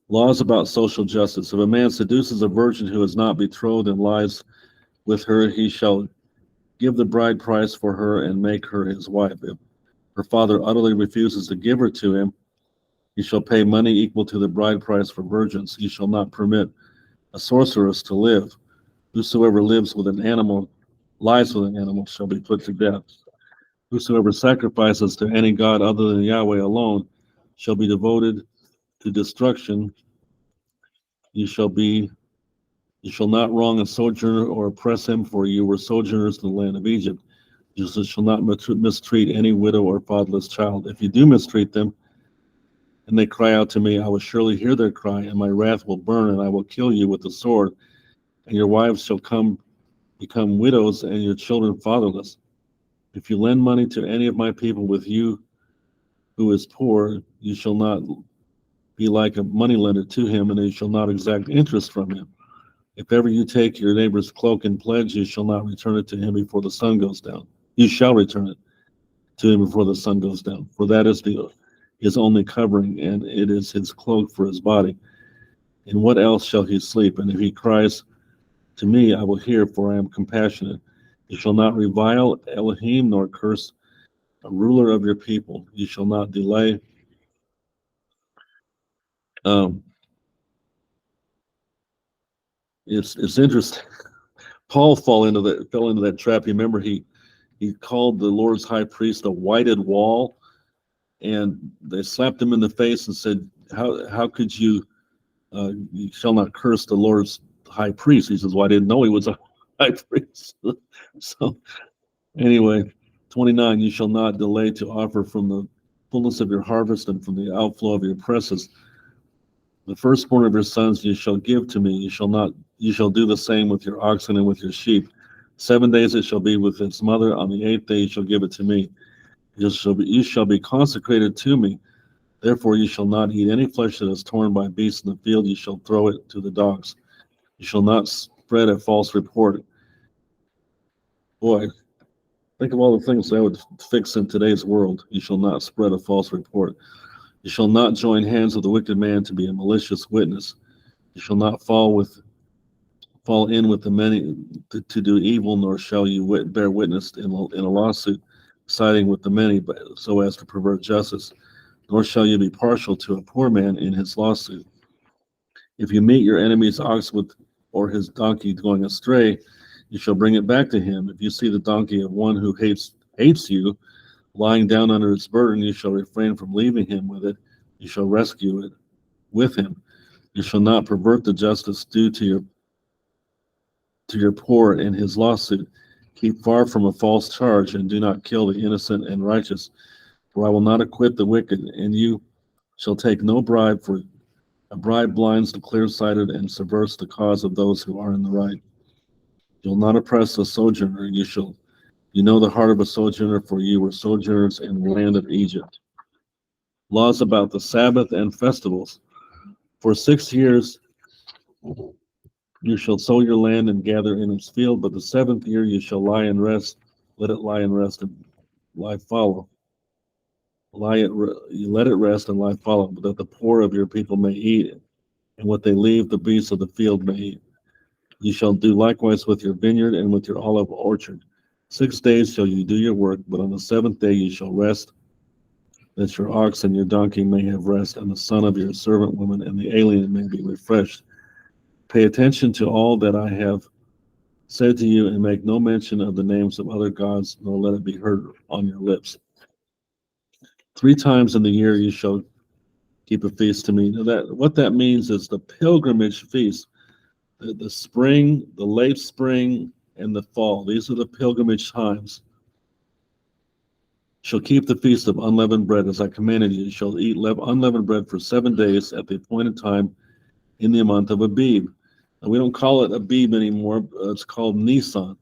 Laws about social justice. If a man seduces a virgin who is not betrothed and lies with her, he shall give the bride price for her and make her his wife. If her father utterly refuses to give her to him, he shall pay money equal to the bride price for virgins. He shall not permit a sorceress to live. Whosoever lies with an animal shall be put to death. Whosoever sacrifices to any god other than Yahweh alone shall be devoted to destruction. You shall not wrong a sojourner or oppress him, for you were sojourners in the land of Egypt. You shall not mistreat any widow or fatherless child. If you do mistreat them, and they cry out to me, I will surely hear their cry, and my wrath will burn, and I will kill you with the sword. And your wives shall become widows, and your children fatherless. If you lend money to any of my people with you who is poor, you shall not be like a moneylender to him, and you shall not exact interest from him. If ever you take your neighbor's cloak in pledge, you shall not return it to him before the sun goes down. You shall return it to him before the sun goes down, for that is his only covering, and it is his cloak for his body. In what else shall he sleep? And if he cries to me, I will hear, for I am compassionate. You shall not revile Elohim, nor curse a ruler of your people. You shall not delay. It's interesting. Paul fell into that trap. You remember he called the Lord's high priest a whited wall, and they slapped him in the face and said, "How could you shall not curse the Lord's high priest?" He says, "Well, I didn't know he was a high priest." So anyway, 29, you shall not delay to offer from the fullness of your harvest and from the outflow of your presses. The firstborn of your sons you shall give to me. You shall do the same with your oxen and with your sheep. 7 days it shall be with its mother. On the 8th day you shall give it to me. You shall be consecrated to me. Therefore you shall not eat any flesh that is torn by beasts in the field. You shall throw it to the dogs. You shall not spread a false report. Boy, think of all the things that would fix in today's world. You shall not spread a false report. You shall not join hands with the wicked man to be a malicious witness. You shall not fall in with the many to do evil, nor shall you bear witness in a lawsuit, siding with the many, but so as to pervert justice. Nor shall you be partial to a poor man in his lawsuit. If you meet your enemy's ox or his donkey going astray, you shall bring it back to him. If you see the donkey of one who hates you lying down under its burden, you shall refrain from leaving him with it. You shall rescue it with him. You shall not pervert the justice due to your poor in his lawsuit. Keep far from a false charge, and do not kill the innocent and righteous. For I will not acquit the wicked, and you shall take no bribe, for a bribe blinds the clear-sighted and subverts the cause of those who are in the right. You will not oppress a sojourner. You know the heart of a sojourner, for you were sojourners in the land of Egypt. Laws about the Sabbath and festivals. For 6 years you shall sow your land and gather in its field, but the 7th year you shall lie and rest. Let it lie and rest, and lie follow. You let it rest and lie follow, but that the poor of your people may eat, and what they leave the beasts of the field may eat. You shall do likewise with your vineyard and with your olive orchard. 6 days shall you do your work, but on the 7th day you shall rest, that your ox and your donkey may have rest, and the son of your servant woman and the alien may be refreshed. Pay attention to all that I have said to you, and make no mention of the names of other gods, nor let it be heard on your lips. 3 times in the year you shall keep a feast to me. Now what that means is the pilgrimage feast. The spring, the late spring, and the fall. These are the pilgrimage times. Shall keep the feast of unleavened bread as I commanded you. You shall eat unleavened bread for 7 days at the appointed time in the month of Abib. And we don't call it Abib anymore. It's called Nisan.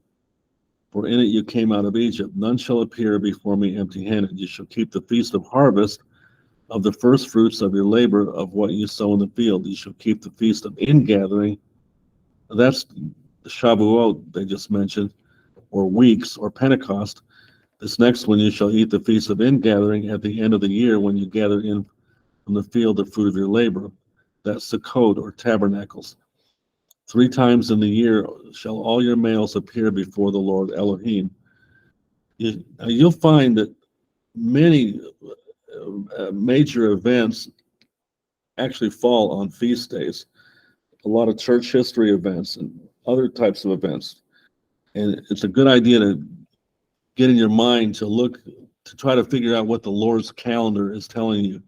For in it you came out of Egypt. None shall appear before me empty-handed. You shall keep the feast of harvest of the first fruits of your labor of what you sow in the field. You shall keep the feast of ingathering. That's the Shavuot they just mentioned, or weeks, or Pentecost. This next one, you shall eat the feast of ingathering at the end of the year, when you gather in from the field the fruit of your labor. That's Sukkot, or tabernacles. 3 times in the year shall all your males appear before the Lord Elohim. You'll find that many major events actually fall on feast days. A lot of church history events and other types of events. And it's a good idea to get in your mind to try to figure out what the Lord's calendar is telling you,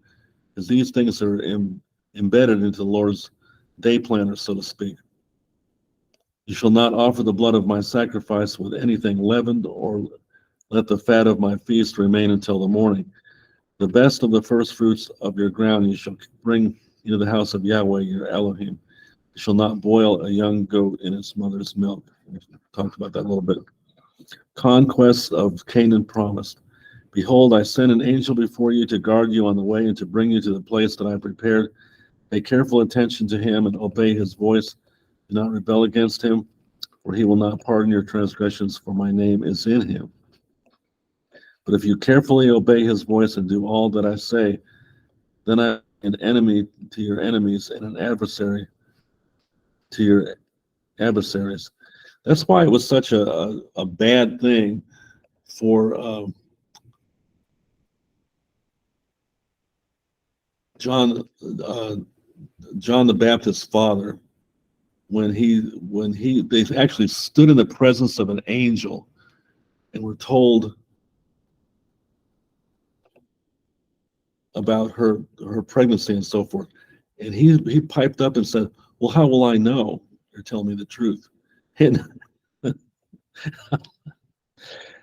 because these things are embedded into the Lord's day planner, so to speak. You shall not offer the blood of my sacrifice with anything leavened, or let the fat of my feast remain until the morning. The best of the first fruits of your ground you shall bring into the house of Yahweh your Elohim. You shall not boil a young goat in its mother's milk. We talked about that a little bit. Conquest of Canaan promised. Behold, I send an angel before you to guard you on the way and to bring you to the place that I prepared. Pay careful attention to him and obey his voice. Do not rebel against him, for he will not pardon your transgressions, for my name is in him. But if you carefully obey his voice and do all that I say, then I am an enemy to your enemies and an adversary to your adversaries. That's why it was such a bad thing for John John the Baptist's father when they actually stood in the presence of an angel and were told about her pregnancy and so forth. And he piped up and said, "Well, how will I know? You're telling me the truth." And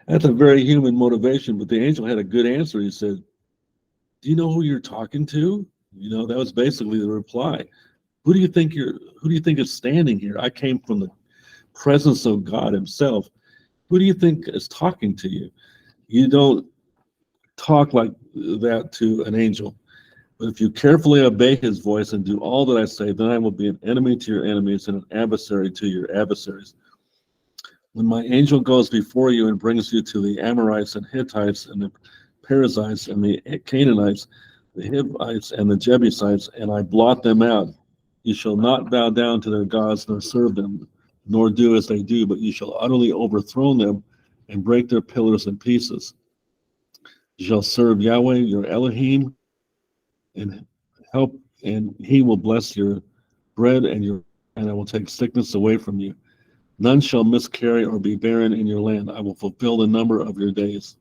that's a very human motivation, but the angel had a good answer. He said, "Do you know who you're talking to?" That was basically the reply. Who do you think is standing here? I came from the presence of God himself. Who do you think is talking to you? You don't talk like that to an angel. But if you carefully obey his voice and do all that I say, then I will be an enemy to your enemies and an adversary to your adversaries. When my angel goes before you and brings you to the Amorites and Hittites and the Perizzites and the Canaanites, the Hivites and the Jebusites, and I blot them out, you shall not bow down to their gods nor serve them, nor do as they do, but you shall utterly overthrow them and break their pillars in pieces. You shall serve Yahweh your Elohim and help, and he will bless your bread and I will take sickness away from you. None shall miscarry or be barren in your land. I will fulfill the number of your days.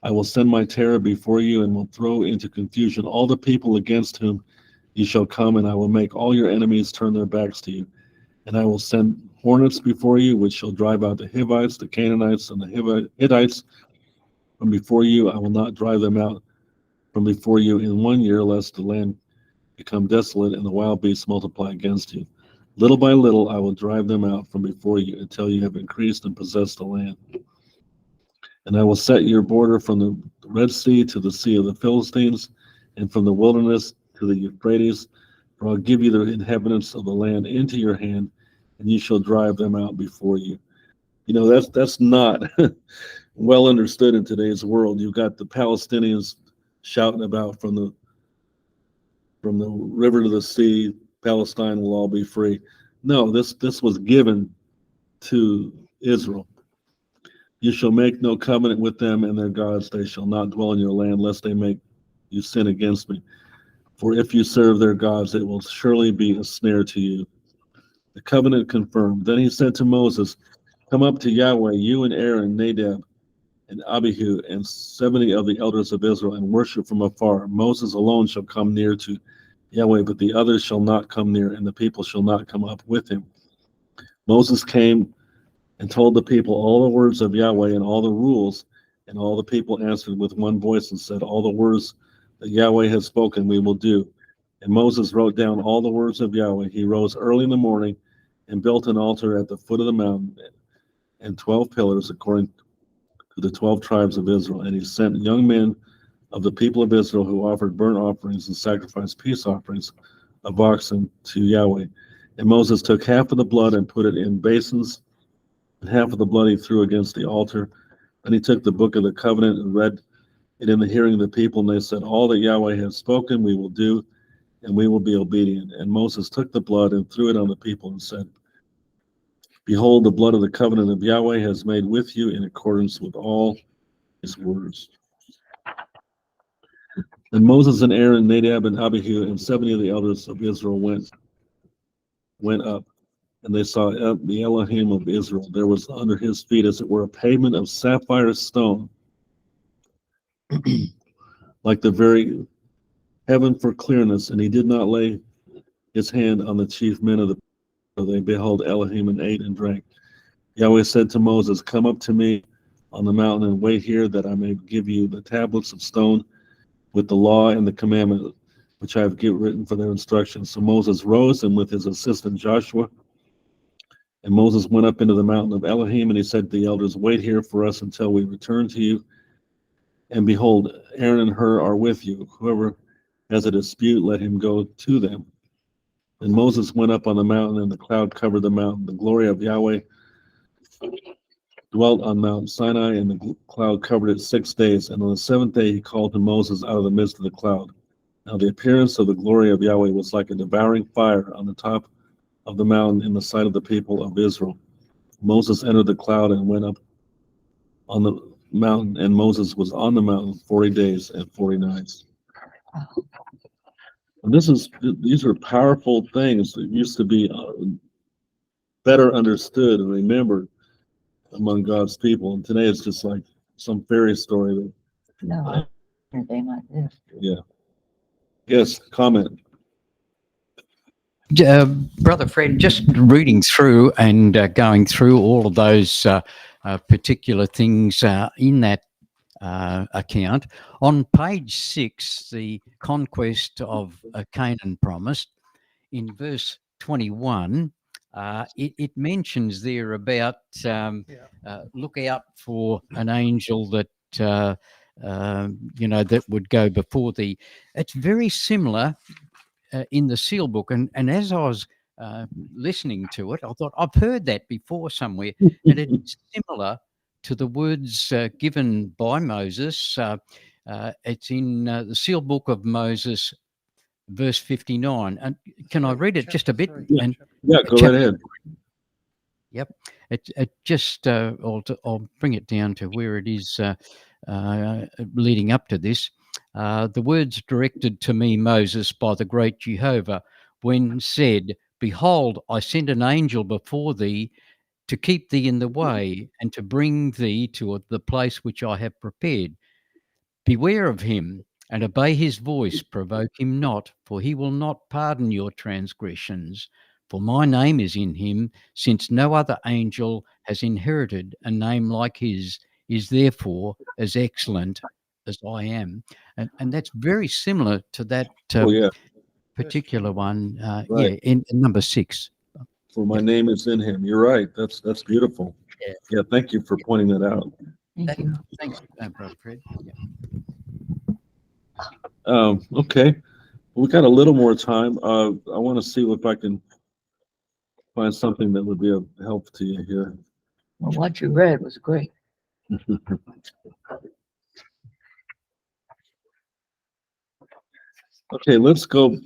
I will send my terror before you and will throw into confusion all the people against whom you shall come, and I will make all your enemies turn their backs to you. And I will send hornets before you, which shall drive out the Hivites, the Canaanites, and the Hittites from before you. I will not drive them out from before you in 1 year, lest the land become desolate and the wild beasts multiply against you. Little by little I will drive them out from before you until you have increased and possessed the land. And I will set your border from the Red Sea to the Sea of the Philistines, and from the wilderness to the Euphrates, for I'll give you the inhabitants of the land into your hand, and you shall drive them out before you. That's not well understood in today's world. You've got the Palestinians shouting about from the river to the sea, Palestine will all be free. No, this was given to Israel. You shall make no covenant with them and their gods. They shall not dwell in your land, lest they make you sin against me. For if you serve their gods, it will surely be a snare to you. The covenant confirmed. Then he said to Moses, come up to Yahweh, you and Aaron, Nadab, and Abihu, and 70 of the elders of Israel, and worship from afar. Moses alone shall come near to Yahweh, but the others shall not come near, and the people shall not come up with him. Moses came and told the people all the words of Yahweh and all the rules, and all the people answered with one voice and said, all the words that Yahweh has spoken we will do. And Moses wrote down all the words of Yahweh. He rose early in the morning and built an altar at the foot of the mountain and 12 pillars according to the 12 tribes of Israel. And he sent young men of the people of Israel who offered burnt offerings and sacrificed peace offerings of oxen to Yahweh. And Moses took half of the blood and put it in basins, and half of the blood he threw against the altar. Then he took the book of the covenant and read it in the hearing of the people, and they said, all that Yahweh has spoken we will do, and we will be obedient. And Moses took the blood and threw it on the people and said, behold, the blood of the covenant of Yahweh has made with you in accordance with all his words. And Moses and Aaron, Nadab and Abihu, and 70 of the elders of Israel went up, and they saw the Elohim of Israel. There was under his feet, as it were, a pavement of sapphire stone, like the very heaven for clearness. And he did not lay his hand on the chief men of the people. They beheld Elohim and ate and drank. Yahweh said to Moses, come up to me on the mountain and wait here, that I may give you the tablets of stone with the law and the commandment which I have written for their instruction. So Moses rose, and with his assistant Joshua, and Moses went up into the mountain of Elohim, and he said to the elders, wait here for us until we return to you. And behold, Aaron and Hur are with you. Whoever has a dispute, let him go to them. And Moses went up on the mountain, and the cloud covered the mountain. The glory of Yahweh dwelt on Mount Sinai, and the cloud covered it 6 days. And on the seventh day he called to Moses out of the midst of the cloud. Now the appearance of the glory of Yahweh was like a devouring fire on the top of the mountain in the sight of the people of Israel. Moses entered the cloud and went up on the mountain, and Moses was on the mountain 40 days and 40 nights. And these are powerful things that used to be better understood and remembered among God's people. And today it's just like some fairy story. That, No, anything like this. yeah. Yes, comment. Brother Fred, just reading through and going through all of those particular things in that account. On page 6, the conquest of Canaan promised, in verse 21, it mentions there about look out for an angel that that would go before thee. It's very similar in the seal book, and as I was listening to it, I thought I've heard that before somewhere, and it's similar to the words given by Moses. It's in the seal book of Moses, verse 59. And can I read it just a bit? And Yeah, go right ahead. Yep. It just, I'll bring it down to where it is leading up to this. The words directed to me, Moses, by the great Jehovah, when said, Behold, I send an angel before thee to keep thee in the way and to bring thee to the place which I have prepared. Beware of him and obey his voice, provoke him not, for he will not pardon your transgressions. For my name is in him, since no other angel has inherited a name like his, is therefore as excellent as I am. And that's very similar to that particular one, Right. in number 6. For my name is in him. You're right. That's beautiful. Yeah, thank you for pointing that out. Thank you. Thanks, Brother Fred. Yeah. Okay, we got a little more time. I want to see if I can find something that would be of help to you here. Well, what you read was great. Okay, let's go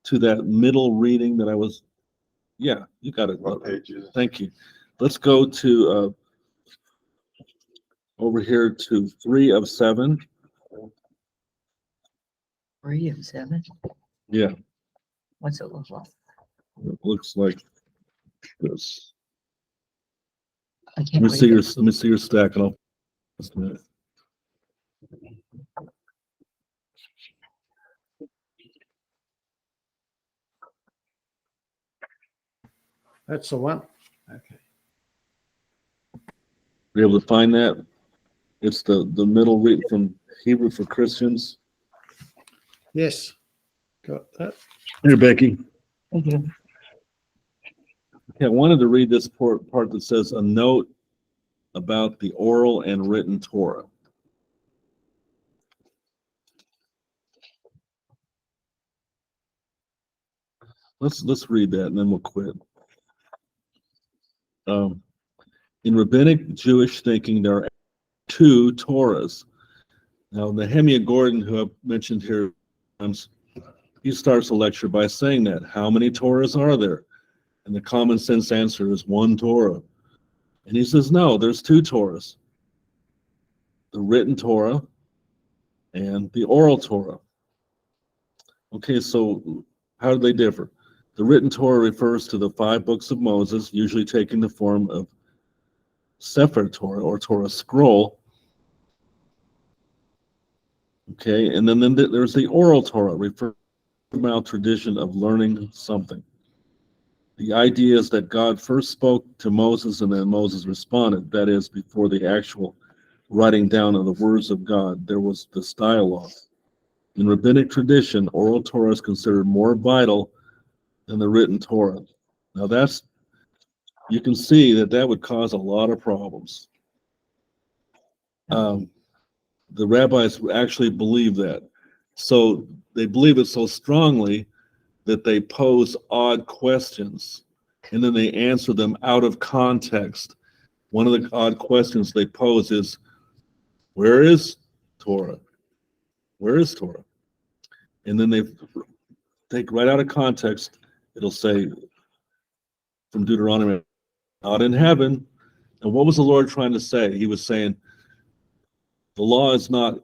to that middle reading that I was. Yeah, you got it. What pages? Thank you. Let's go to over here to 3 of 7. 3 of 7. Yeah, What's it look like? it looks like this. I Let can't me read see your it. stack, and I'll. Just a minute. That's the one. Okay. Be able to find that? It's the middle read from Hebrew for Christians. Yes. Got that. Here, Becky. Thank you. Okay, I wanted to read this part that says a note about the oral and written Torah. Let's read that and then we'll quit. In rabbinic Jewish thinking, there are 2 Torahs. Now, Nehemiah Gordon, who I've mentioned here, he starts a lecture by saying that. How many Torahs are there? And the common sense answer is 1 Torah. And he says, no, there's 2 Torahs. The written Torah and the oral Torah. Okay, so how do they differ? The written Torah refers to the 5 books of Moses, usually taking the form of Sefer Torah or Torah scroll. Okay, and then there's the oral Torah, referring to the tradition of learning something. The idea is that God first spoke to Moses and then Moses responded. That is, before the actual writing down of the words of God, there was this dialogue. In rabbinic tradition, oral Torah is considered more vital than the written Torah. Now you can see that would cause a lot of problems. The rabbis actually believe that. So they believe it so strongly that they pose odd questions and then they answer them out of context one of the odd questions they pose is, where is Torah? Where is Torah? And then they take right out of context, it'll say from Deuteronomy, not in heaven. And what was the Lord trying to say? He was saying, the law is not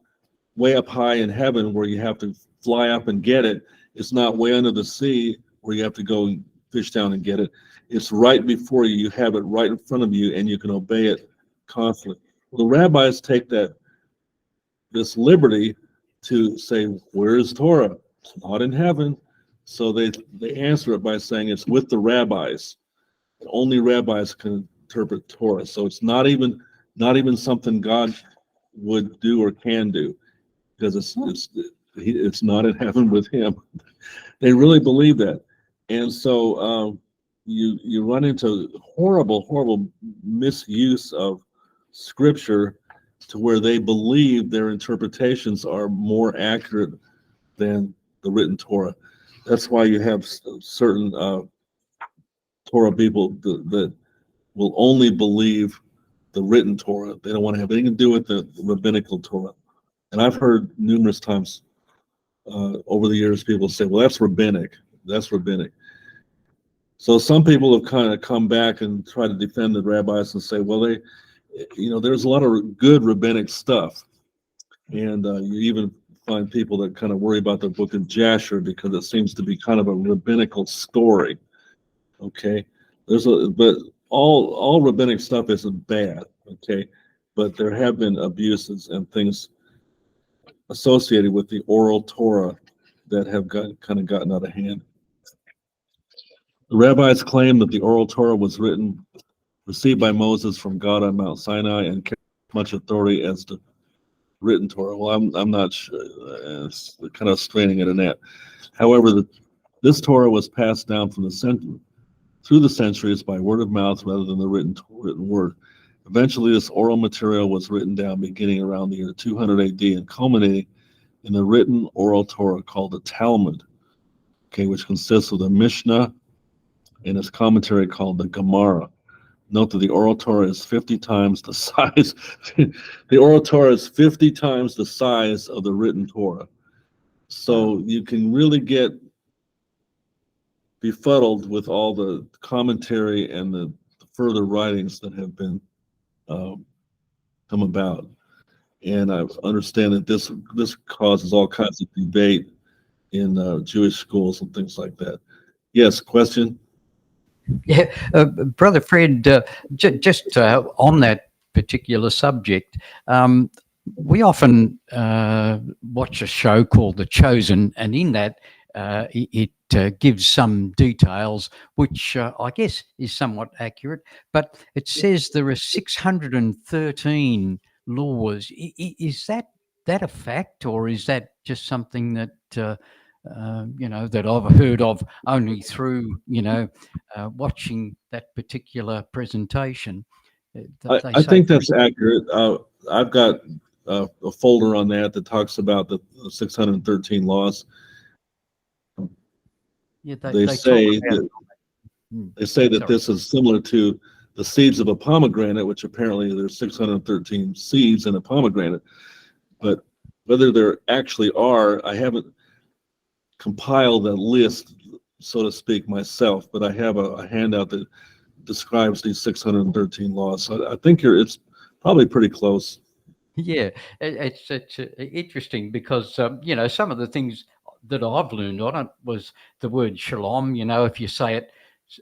way up high in heaven where you have to fly up and get it. It's not way under the sea where you have to go and fish down and get it. It's right before you. You have it right in front of you, and you can obey it constantly. Well, the rabbis take this liberty to say, where is Torah? It's not in heaven. So they answer it by saying it's with the rabbis. Only rabbis can interpret Torah. So it's not even something God would do or can do, because it's not in heaven with him. They really believe that. And so you run into horrible misuse of scripture to where they believe their interpretations are more accurate than the written Torah. That's why you have certain Torah people that will only believe the written Torah. They don't want to have anything to do with the rabbinical Torah. And I've heard numerous times over the years people say, well, that's rabbinic. That's rabbinic. So some people have kind of come back and try to defend the rabbis and say, well, there's a lot of good rabbinic stuff. And you even find people that kind of worry about the book of Jasher because it seems to be kind of a rabbinical story. Okay. But all rabbinic stuff isn't bad. Okay. But there have been abuses and things associated with the oral Torah that have gotten out of hand. The rabbis claim that the oral Torah was received by Moses from God on Mount Sinai and carried much authority as the written Torah. Well, I'm not sure. It's kind of straining at a net. However, this Torah was passed down through the centuries by word of mouth rather than the written word. Eventually, this oral material was written down beginning around the year 200 AD and culminating in the written oral Torah called the Talmud, which consists of the Mishnah and its commentary called the Gemara. Note that the oral Torah is 50 times the size. The oral Torah is 50 times the size of the written Torah. So you can really get befuddled with all the commentary and the further writings that have been come about. And I understand that this causes all kinds of debate in Jewish schools and things like that. Yes, question? Yeah, Brother Fred, just on that particular subject, we often watch a show called The Chosen, and in that it gives some details, which I guess is somewhat accurate, but it says there are 613 laws. Is that a fact, or is that just something that that I've heard of only through watching that particular presentation? I think that's accurate. I've got a folder on that talks about the 613 laws. Yeah, They say that this is similar to the seeds of a pomegranate, which apparently there's 613 seeds in a pomegranate. But whether there actually are, I haven't compiled a list, so to speak, myself, but I have a handout that describes these 613 laws. So I think it's probably pretty close. Yeah, it's interesting because some of the things that I've learned on it was the word shalom. If you say it,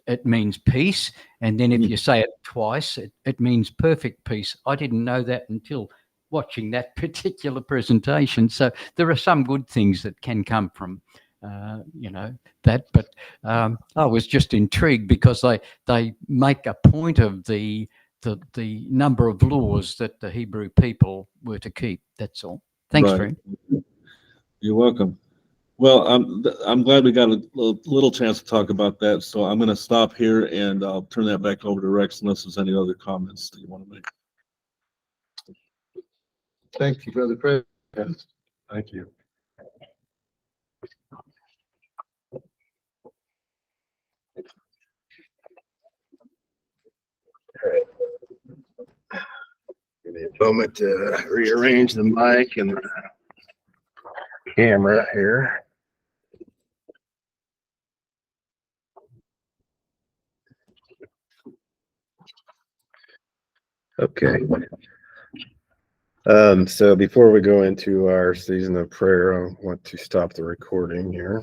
it means peace, and then if you say it twice, it means perfect peace. I didn't know that until watching that particular presentation. So there are some good things that can come from that, but I was just intrigued because they make a point of the number of laws that the Hebrew people were to keep. That's all. Thanks, Right. Fred. You're welcome. Well, I'm glad we got a little chance to talk about that. So I'm going to stop here and I'll turn that back over to Rex unless there's any other comments that you want to make. Thank you, Brother Fred. Yes, thank you. Moment to rearrange the mic and the camera here. Okay. So before we go into our season of prayer, I want to stop the recording here.